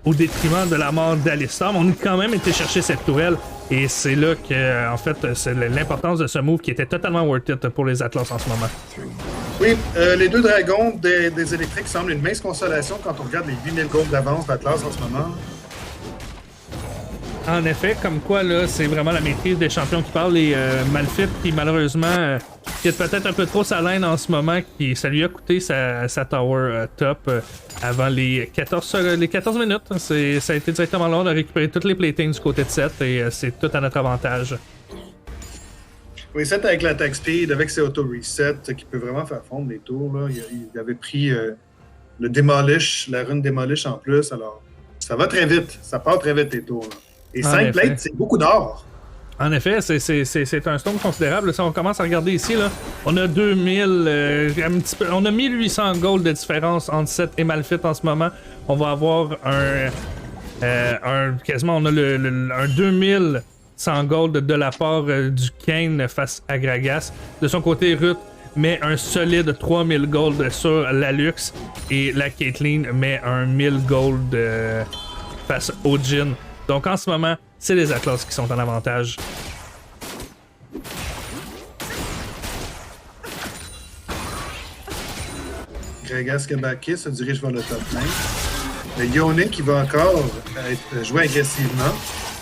au détriment de la mort d'Alistar. On a quand même été chercher cette tourelle. Et c'est là que, en fait, c'est l'importance de ce move qui était totalement worth it pour les Atlas en ce moment. Oui, les 2 dragons des électriques semblent une mince consolation quand on regarde les 8000 gold d'avance d'Atlas en ce moment. En effet, comme quoi, là, c'est vraiment la maîtrise des champions qui parlent. Et Malphite, qui malheureusement, qui est peut-être un peu trop sa laine en ce moment, ça lui a coûté sa tower top avant les 14 minutes. Ça a été directement long de récupérer toutes les playthings du côté de 7 et c'est tout à notre avantage. Oui, 7 avec l'attack speed, avec ses auto-resets, qui peut vraiment faire fondre les tours. Là. Il avait pris le Demolish, la rune Demolish en plus. Alors, ça va très vite. Ça part très vite, les tours. Là. Et 5 plates, c'est beaucoup d'or. En effet, c'est un stone considérable. Si on commence à regarder ici, là, on a 2000, on a 1800 gold de différence entre 7 et Malphite en ce moment. On va avoir quasiment, on a un 2100 gold de la part du Kane face à Gragas. De son côté, Ruth met un solide 3000 gold sur la Lux et la Caitlyn met un 1000 gold face au Jhin. Donc en ce moment, c'est les Atlas qui sont en avantage. Gragas qui a backé se dirige vers le top lane. Le Yone qui va encore jouer agressivement.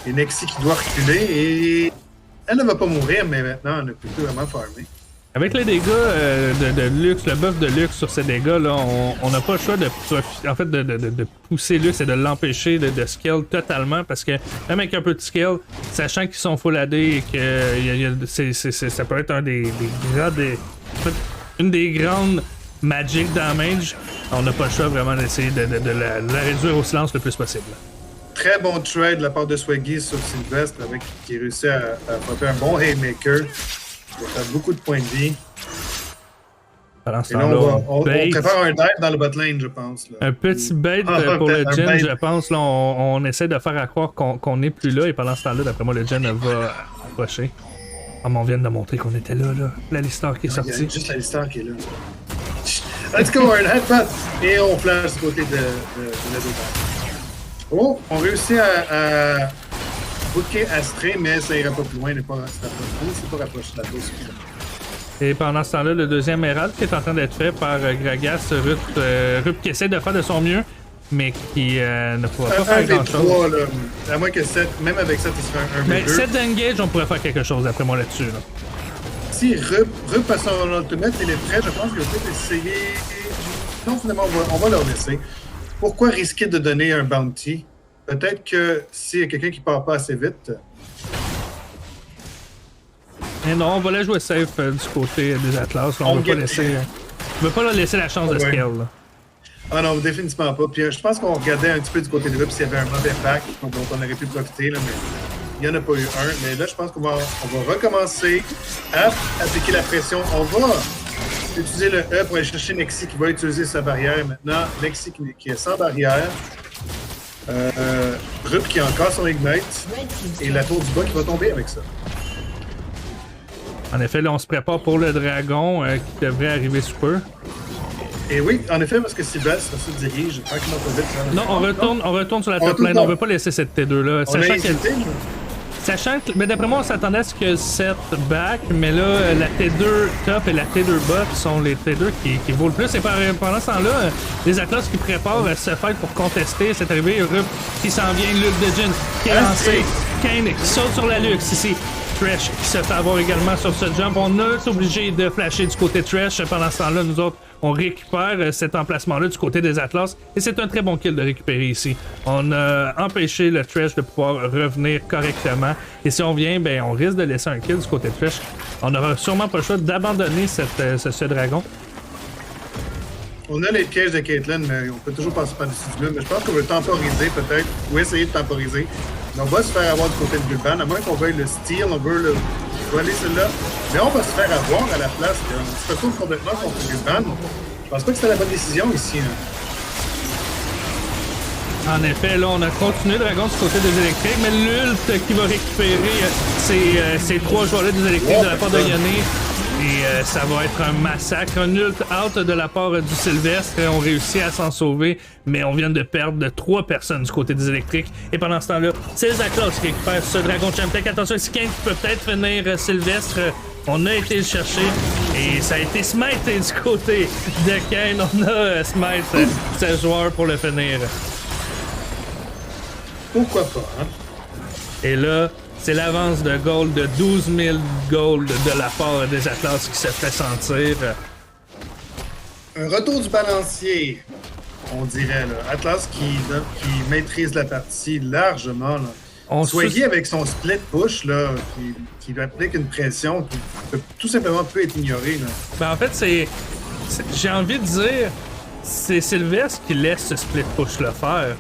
Et Nexi qui doit reculer et elle ne va pas mourir, mais maintenant elle ne peut plus vraiment farmer. Avec les dégâts de Lux, le buff de Lux sur ces dégâts-là, on n'a pas le choix de pousser Lux et de l'empêcher de scale totalement parce que même avec un peu de scale, sachant qu'ils sont full AD et que ça peut être une des grandes magic damage, on n'a pas le choix vraiment d'essayer de la réduire au silence le plus possible. Très bon trade de la part de Swaggy sur Sylvestre qui réussit à frapper un bon Haymaker. Il va faire beaucoup de points de vie. Pendant ce temps-là, on prépare un dive dans le bot lane, je pense. Là. Un petit bait pour le Jhin, je pense. Là, on essaie de faire à croire qu'on n'est plus là. Et pendant ce temps-là, d'après moi, le Jhin va approcher. Ah, mais on vient de montrer qu'on était là. L'Alistar qui est sorti. Il y a juste l'Alistar qui est là. Let's go, un headbutt! Et on flash du côté de la défense. Oh, on réussit à booker Astrée, mais ça ira pas plus loin. C'est pas rapproché de la pause. Et pendant ce temps-là, le deuxième Herald qui est en train d'être fait par Gragas, Rup qui essaie de faire de son mieux, mais qui ne pourra pas faire grand-chose. À moins que 7, même avec 7, il serait un mais 7 d'engage, on pourrait faire quelque chose d'après moi là-dessus. Là. Si Rup a son ultimate, il est prêt, je pense qu'il va peut-être essayer. Non, finalement, on va leur laisser. Pourquoi risquer de donner un bounty? Peut-être que s'il y a quelqu'un qui part pas assez vite. Mais non, on va la jouer safe du côté des Atlas. On ne veut pas leur laisser la chance de scale. Là. Ah non, définitivement pas. Puis je pense qu'on regardait un petit peu du côté de Rup s'il y avait un mauvais pack dont on aurait pu profiter, là, mais il n'y en a pas eu un. Mais là, je pense qu'on va recommencer à appliquer la pression. On va utiliser le E pour aller chercher Nexi qui va utiliser sa barrière. Maintenant, Nexi qui est sans barrière. Rup qui a encore son Ignite. Et la tour du bas qui va tomber avec ça. En effet, là, on se prépare pour le dragon qui devrait arriver sous peu. Et oui, en effet, parce que Sylvestre se dirige tranquillement pas vite. Non, on retourne sur la top lane. On veut pas laisser cette T2-là. Sachant que, mais d'après moi, on s'attendait à ce que cette back, mais là, la T2 top et la T2 bot sont les T2 qui vaut le plus. Et pendant ce temps-là, les Atlas qui préparent ce fight pour contester cette arrivée, Rup qui s'en vient, Luke de Jin qui est lancé, Kane qui saute sur la Lux ici. Thresh qui se fait avoir également sur ce jump. On a été obligé de flasher du côté Thresh. Pendant ce temps-là, nous autres, on récupère cet emplacement-là du côté des Atlas. Et c'est un très bon kill de récupérer ici. On a empêché le Thresh de pouvoir revenir correctement. Et si on vient, ben on risque de laisser un kill du côté Thresh. On n'aura sûrement pas le choix d'abandonner ce dragon. On a les pièges de Caitlyn, mais on peut toujours passer par dessus du mais je pense qu'on veut temporiser peut-être, ou essayer de temporiser. Mais on va se faire avoir du côté de Gul'dan, à moins qu'on veuille le steal, on veut aller celui-là. Mais on va se faire avoir à la place. On se retourne complètement contre Gul'dan. Je pense pas que c'était la bonne décision ici. En effet, là, on a continué Dragon du côté des électriques, mais l'ult qui va récupérer ces trois joueurs-là des électriques de la part de Yone. Et ça va être un massacre, un ult out de la part du Sylvestre. On réussit à s'en sauver, mais on vient de perdre 3 personnes du côté des électriques. Et pendant ce temps-là, c'est Zaklos qui récupère ce Dragon Champion. Attention, ici, Kane peut peut-être finir Sylvestre. On a été le chercher et ça a été smite du côté de Kane. On a smite ce joueur pour le finir. Pourquoi pas, hein? Et là, c'est l'avance de gold de 12 000 gold de la part des Atlas qui se fait sentir. Un retour du balancier, on dirait. Là. Atlas qui maîtrise la partie largement. Swaggy avec son split push là, qui lui applique une pression qui peut, tout simplement peut être ignorée. Là. Ben en fait, j'ai envie de dire, c'est Sylvestre qui laisse ce split push le faire.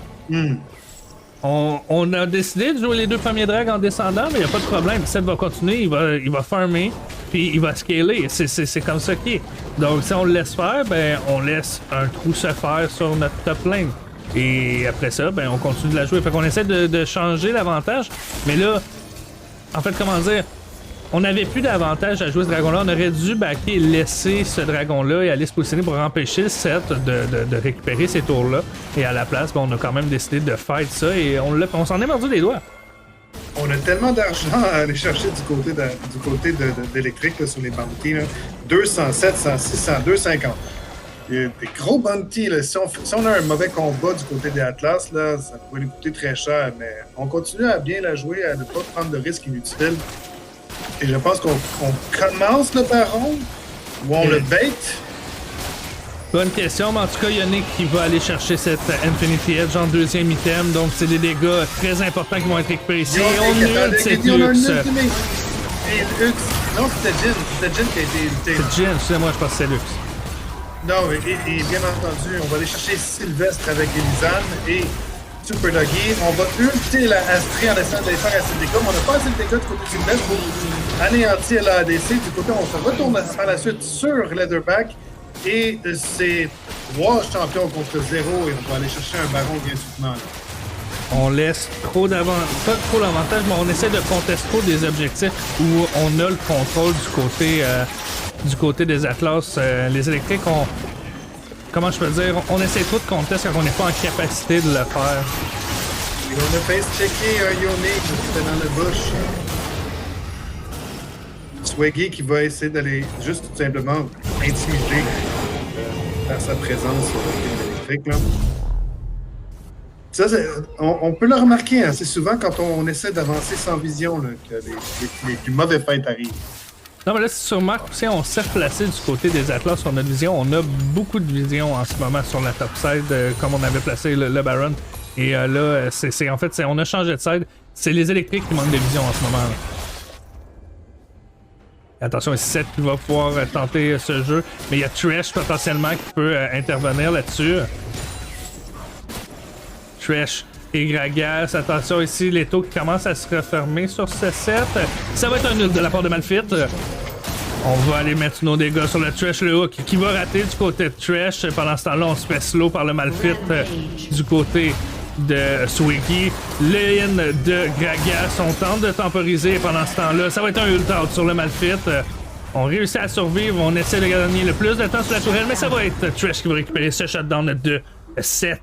On a décidé de jouer les 2 premiers drags en descendant, mais il n'y a pas de problème. Seth va continuer, il va farmer, puis il va scaler. C'est comme ça qu'il est. Donc si on le laisse faire, ben on laisse un trou se faire sur notre top lane. Et après ça, ben on continue de la jouer. Fait qu'on essaie de changer l'avantage. Mais là, en fait, comment dire, on n'avait plus d'avantage à jouer ce dragon-là. On aurait dû backer, laisser ce dragon-là et aller se positionner pour empêcher le set de récupérer ces tours-là. Et à la place, ben, on a quand même décidé de fight ça et on s'en est mordu les doigts. On a tellement d'argent à aller chercher du côté d'électrique sur les bounties. Là. 200, 700, 600, 250. Il y a des gros bounties. Là. Si on a un mauvais combat du côté des Atlas, là, ça pourrait nous coûter très cher. Mais on continue à bien la jouer, à ne pas prendre de risques inutiles. Et je pense qu'on commence le baron ou on le bait. Bonne question, mais en tout cas, Yannick qui va aller chercher cette Infinity Edge en 2e item. Donc, c'est des dégâts très importants qui vont être récupérés ici. Et on ult cette Lux. Non, c'était Jin. C'était Jin qui a été ulté. C'est Jin, excusez-moi, je pense que c'est Lux. Non, et bien entendu, on va aller chercher Sylvestre avec Elisane et Super Doggy. On va ulter la Astrid en essayant de les faire assez de dégâts. Mais on n'a pas assez de dégâts du côté de Sylvestre pour anéantir la ADC. Du côté, on se retourne par la suite sur Leatherback. Et c'est 3 champions contre 0 et on va aller chercher un baron bien subitement. On laisse trop d'avantage, pas trop l'avantage, mais on essaie de contester trop des objectifs où on a le contrôle du côté des Atlas. Les électriques, comment je peux dire, on essaie trop de contester quand on n'est pas en capacité de le faire. Et on a face-checké un Yone qui était dans le bush. Swaggy qui va essayer d'aller juste tout simplement intimider par sa présence électrique. Là. Ça, on peut le remarquer assez souvent quand on essaie d'avancer sans vision, là, que les plus mauvais fights arrivent. Non, mais là, si tu remarques aussi, on s'est replacé du côté des Atlas sur notre vision. On a beaucoup de vision en ce moment sur la top side, comme on avait placé le Baron. Et là, en fait, on a changé de side. C'est les électriques qui manquent de vision en ce moment. Là. Attention, ici, Seth qui va pouvoir tenter ce jeu. Mais il y a Thresh potentiellement qui peut intervenir là-dessus. Thresh et Gragas. Attention ici, les taux qui commencent à se refermer sur ce set. Ça va être un ult de la part de Malphite. On va aller mettre nos dégâts sur le Thresh, le hook qui va rater du côté de Thresh. Pendant ce temps-là, on se fait slow par le Malphite du côté de Swiggy. Le in de Gragas. On tente de temporiser pendant ce temps-là. Ça va être un ult-out sur le Malphite. On réussit à survivre. On essaie de gagner le plus de temps sur la tourelle, mais ça va être Trash qui va récupérer ce shutdown de 7.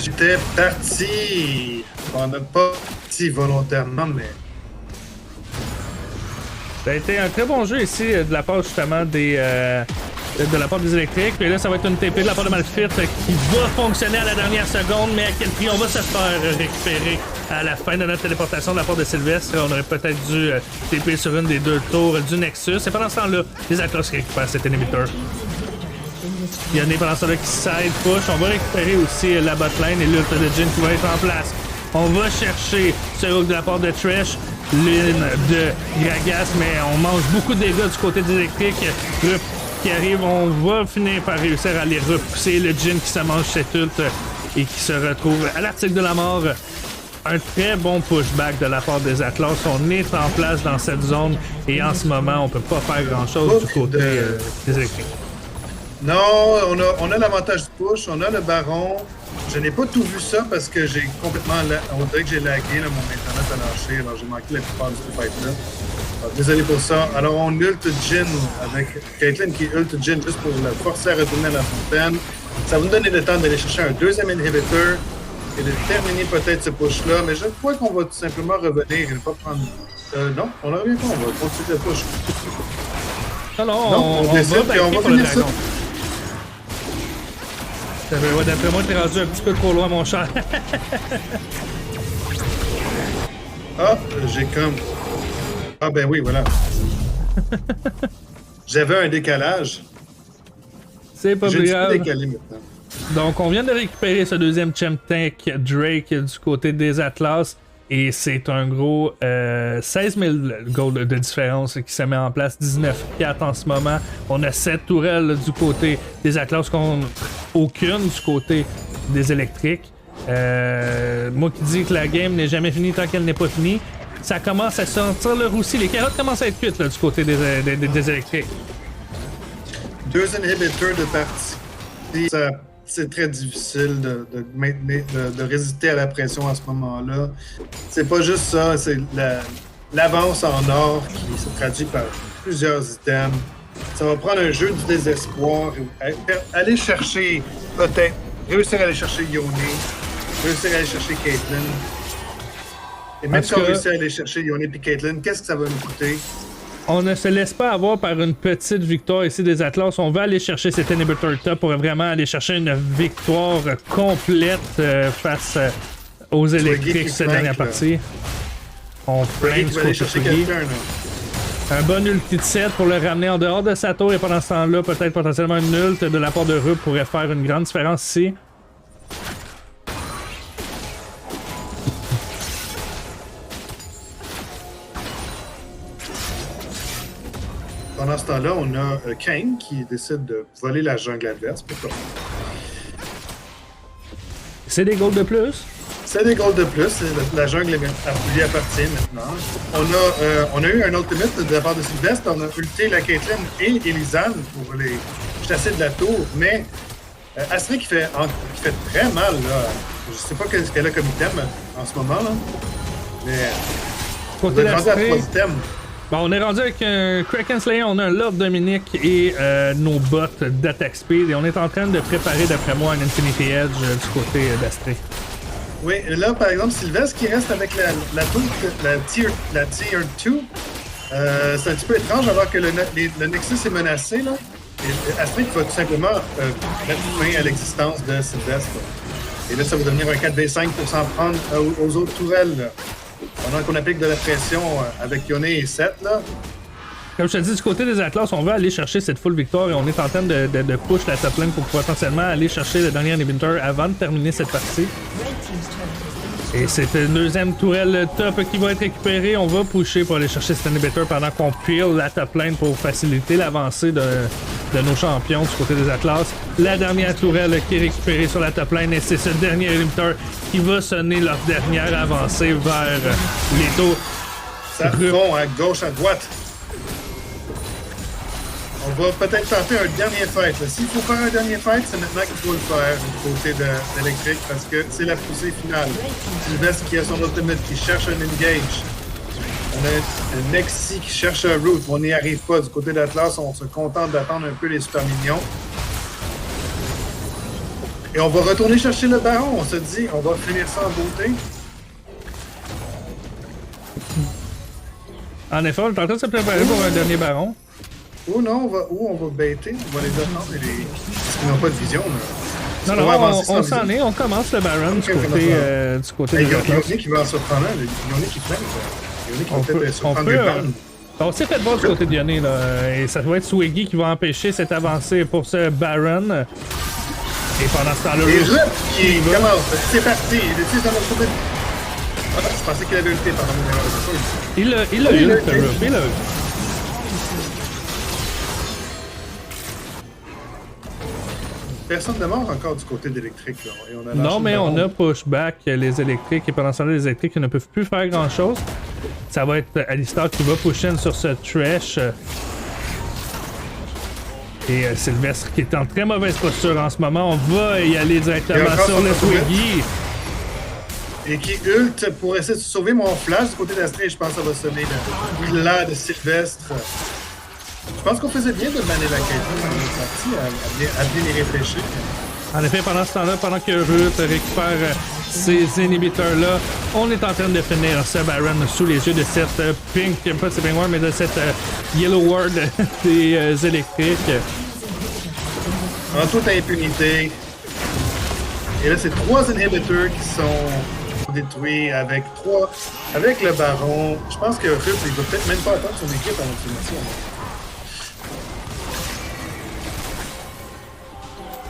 J'étais parti. On n'a pas parti volontairement, mais. Ça a été un très bon jeu ici de la part justement de la part des électriques. Puis là, ça va être une TP de la part de Malphite qui va fonctionner à la dernière seconde, mais à quel prix on va se faire récupérer à la fin de notre téléportation de la part de Sylvestre. On aurait peut-être dû TP sur une des 2 tours du Nexus. Et pendant ce temps-là, les Atlas qui récupèrent cet inhibiteur. Il y en a pendant ce temps-là qui side push. On va récupérer aussi la botlane et l'ult de Jhin qui va être en place. On va chercher ce hook de la part de Trash, l'une de Gragas, mais on mange beaucoup de dégâts du côté des électriques. Rup qui arrive, on va finir par réussir à les repousser. Le Jhin qui se mange cette ult et qui se retrouve à l'article de la mort. Un très bon pushback de la part des Atlas. On est en place dans cette zone et en ce moment, on peut pas faire grand-chose du côté des électriques. Non, on a l'avantage du push, on a le baron. Je n'ai pas tout vu ça parce que j'ai complètement... On dirait que j'ai lagué, là, mon internet a lâché, alors j'ai manqué la plupart du fight-là. Désolé pour ça. Alors on ult Jhin avec Caitlyn qui ult Jhin juste pour le forcer à retourner à la fontaine. Ça va nous donner le temps d'aller chercher un deuxième inhibiteur et de terminer peut-être ce push-là, mais je crois qu'on va tout simplement revenir et ne pas prendre... non, on ne revient pas, on va continuer le push. Non, on décide et on va finir ça. Ouais, d'après moi, t'es rendu un petit peu trop loin, mon cher. Ah, j'ai comme... Ah ben oui, voilà. J'avais un décalage. C'est pas grave. Décalé maintenant. Donc, on vient de récupérer ce deuxième champ tank Drake du côté des Atlas. Et c'est un gros 16 000 gold de différence qui se met en place, 19-4 en ce moment. On a 7 tourelles du côté des Atlas, aucune du côté des électriques. Moi qui dis que la game n'est jamais finie tant qu'elle n'est pas finie, ça commence à sentir le roussi. Les carottes commencent à être cuites là, du côté des électriques. 2 inhibiteurs de partie. C'est très difficile de résister à la pression à ce moment-là. C'est pas juste ça, c'est l'avance en or qui se traduit par plusieurs items. Ça va prendre un jeu du désespoir. Aller chercher, peut-être, réussir à aller chercher Yone, réussir à aller chercher Caitlyn. Et même si on réussit à aller chercher Yone et Caitlyn, qu'est-ce que ça va nous coûter? On ne se laisse pas avoir par une petite victoire ici des Atlas. On va aller chercher cet inhibitor top pour vraiment aller chercher une victoire complète face aux électriques cette dernière partie. On flingue du côté Swiggy. Un bon ulti de 7 pour le ramener en dehors de sa tour et pendant ce temps-là, peut-être potentiellement une ult de la part de Rup pourrait faire une grande différence ici. Pendant ce temps-là, on a Kane qui décide de voler la jungle adverse. Pourquoi? C'est des golds de plus? C'est des golds de plus. La jungle lui appartient maintenant. On a eu un ultimate de la part de Sylvestre. On a ulté la Caitlyn et Elisane pour les chasser de la tour. Mais Astrid qui fait très mal. Là. Je sais pas ce qu'elle a comme item en ce moment. Là. Mais on est rendu à 3 items. Bon, on est rendu avec un Kraken Slayer, on a un Lord Dominic et nos bots d'attack speed et on est en train de préparer d'après moi un Infinity Edge du côté d'Astrid. Oui, là par exemple Sylvestre qui reste avec la tier 2, c'est un petit peu étrange alors que le Nexus est menacé là. Et Astrid va tout simplement mettre fin à l'existence de Sylvestre. Et là ça va devenir un 4v5 pour s'en prendre aux autres tourelles. Là. Pendant qu'on applique de la pression avec Yone et Seth, là. Comme je te dis, du côté des Atlas, on veut aller chercher cette full victoire et on est en train de push la top lane pour potentiellement aller chercher le dernier inhibitor avant de terminer cette partie. Et c'est une deuxième tourelle top qui va être récupérée. On va pusher pour aller chercher cet inhibitor pendant qu'on peel la top lane pour faciliter l'avancée de nos champions du côté des Atlas. La dernière tourelle qui est récupérée sur la top lane et c'est ce dernier inhibitor qui va sonner leur dernière avancée vers les tours. Ça fond à gauche, à droite. On va peut-être tenter un dernier fight. S'il faut faire un dernier fight, c'est maintenant qu'il faut le faire du côté d'Electric parce que c'est la poussée finale. Sylvestre qui a son ultimate, qui cherche un engage. On a un Nexi qui cherche un root. On n'y arrive pas. Du côté d'Atlas, on se contente d'attendre un peu les super mignons. Et on va retourner chercher le baron. On se dit, on va finir ça en beauté. En effet, on est en train de se préparer pour un dernier baron. Ou non, on va baiter. On va les attendre. Parce qu'ils n'ont pas de vision. Là. Non, on s'en est. On commence le baron du côté de l'Atlas. Yoni qui va en surprendre un. Yoni qui flingue. Yoni qui va peut-être surprendre des bandes. On s'est fait voir du côté de Yoni, là. Et ça doit être Swiggy qui va empêcher cette avancée pour ce baron. Et pendant ce temps-là, et Rup qui commence. C'est parti. Il utilise dans notre côté. Ah, je pensais qu'il avait ulté pendant mon erreur. Il a eu Rup. Il a eu. Personne ne mort encore du côté d'Electric. Non, mais on a pushback les électriques et pendant ce temps-là, les électriques ne peuvent plus faire grand-chose. Ça va être Alistar qui va push in sur ce trash. Et Sylvestre qui est en très mauvaise posture en ce moment. On va y aller directement sur le Swiggy. Et qui ult pour essayer de sauver mon flash du côté d'Astrid. Je pense que ça va sonner là de Sylvestre. Je pense qu'on faisait bien de banner la quête dans notre partie, à bien y réfléchir. En effet, pendant ce temps-là, pendant que Ruth récupère ces inhibiteurs-là, on est en train de finir ce Baron sous les yeux de cette Pink, pas de Pink Ward, mais de cette Yellow Ward des électriques. En toute impunité. Et là, c'est 3 inhibiteurs qui sont détruits avec le Baron. Je pense que Ruth, il va peut-être même pas attendre son équipe en optimisation.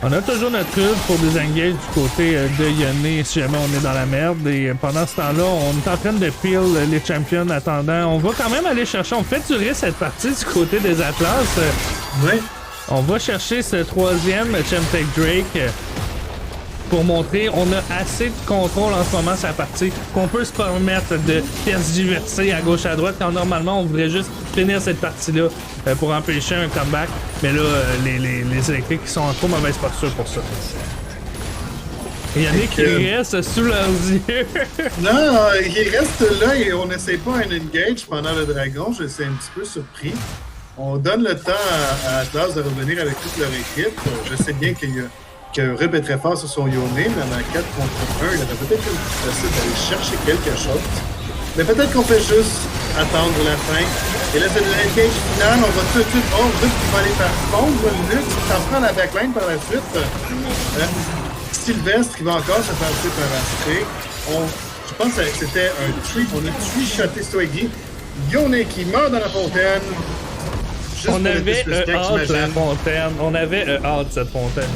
On a toujours notre ult pour désengage du côté de Yone si jamais on est dans la merde. Et pendant ce temps-là, on est en train de peel les champions attendant. On va quand même aller chercher. On fait durer cette partie du côté des Atlas. Oui. On va chercher ce 3e Chemtech Drake pour montrer on a assez de contrôle en ce moment sur la partie qu'on peut se permettre de tergiverser à gauche à droite quand normalement on voudrait juste finir cette partie-là pour empêcher un comeback. Mais là, les électriques qui sont en trop mauvaise posture pour ça. Il y en a qui restent sous leurs yeux. Non, ils restent là et on n'essaie pas un engage pendant le dragon. Je suis un petit peu surpris. On donne le temps à Atlas de revenir avec toute leur équipe. Je sais bien que Rup est très fort sur son Yone, mais dans 4 contre 1, il aurait peut-être possible d'aller chercher quelque chose. Mais peut-être qu'on fait juste attendre la fin. Et là, c'est l'engage final. On va tout de suite. Oh, Rup qui va aller faire fondre le lutte. Ça prend la backline par la suite. Sylvestre qui va encore se faire tuer par Astrée. Je pense que c'était un tree. On a tree-shoté Swiggy. Yone qui meurt dans la fontaine. On avait hâte la fontaine. On avait hâte cette fontaine.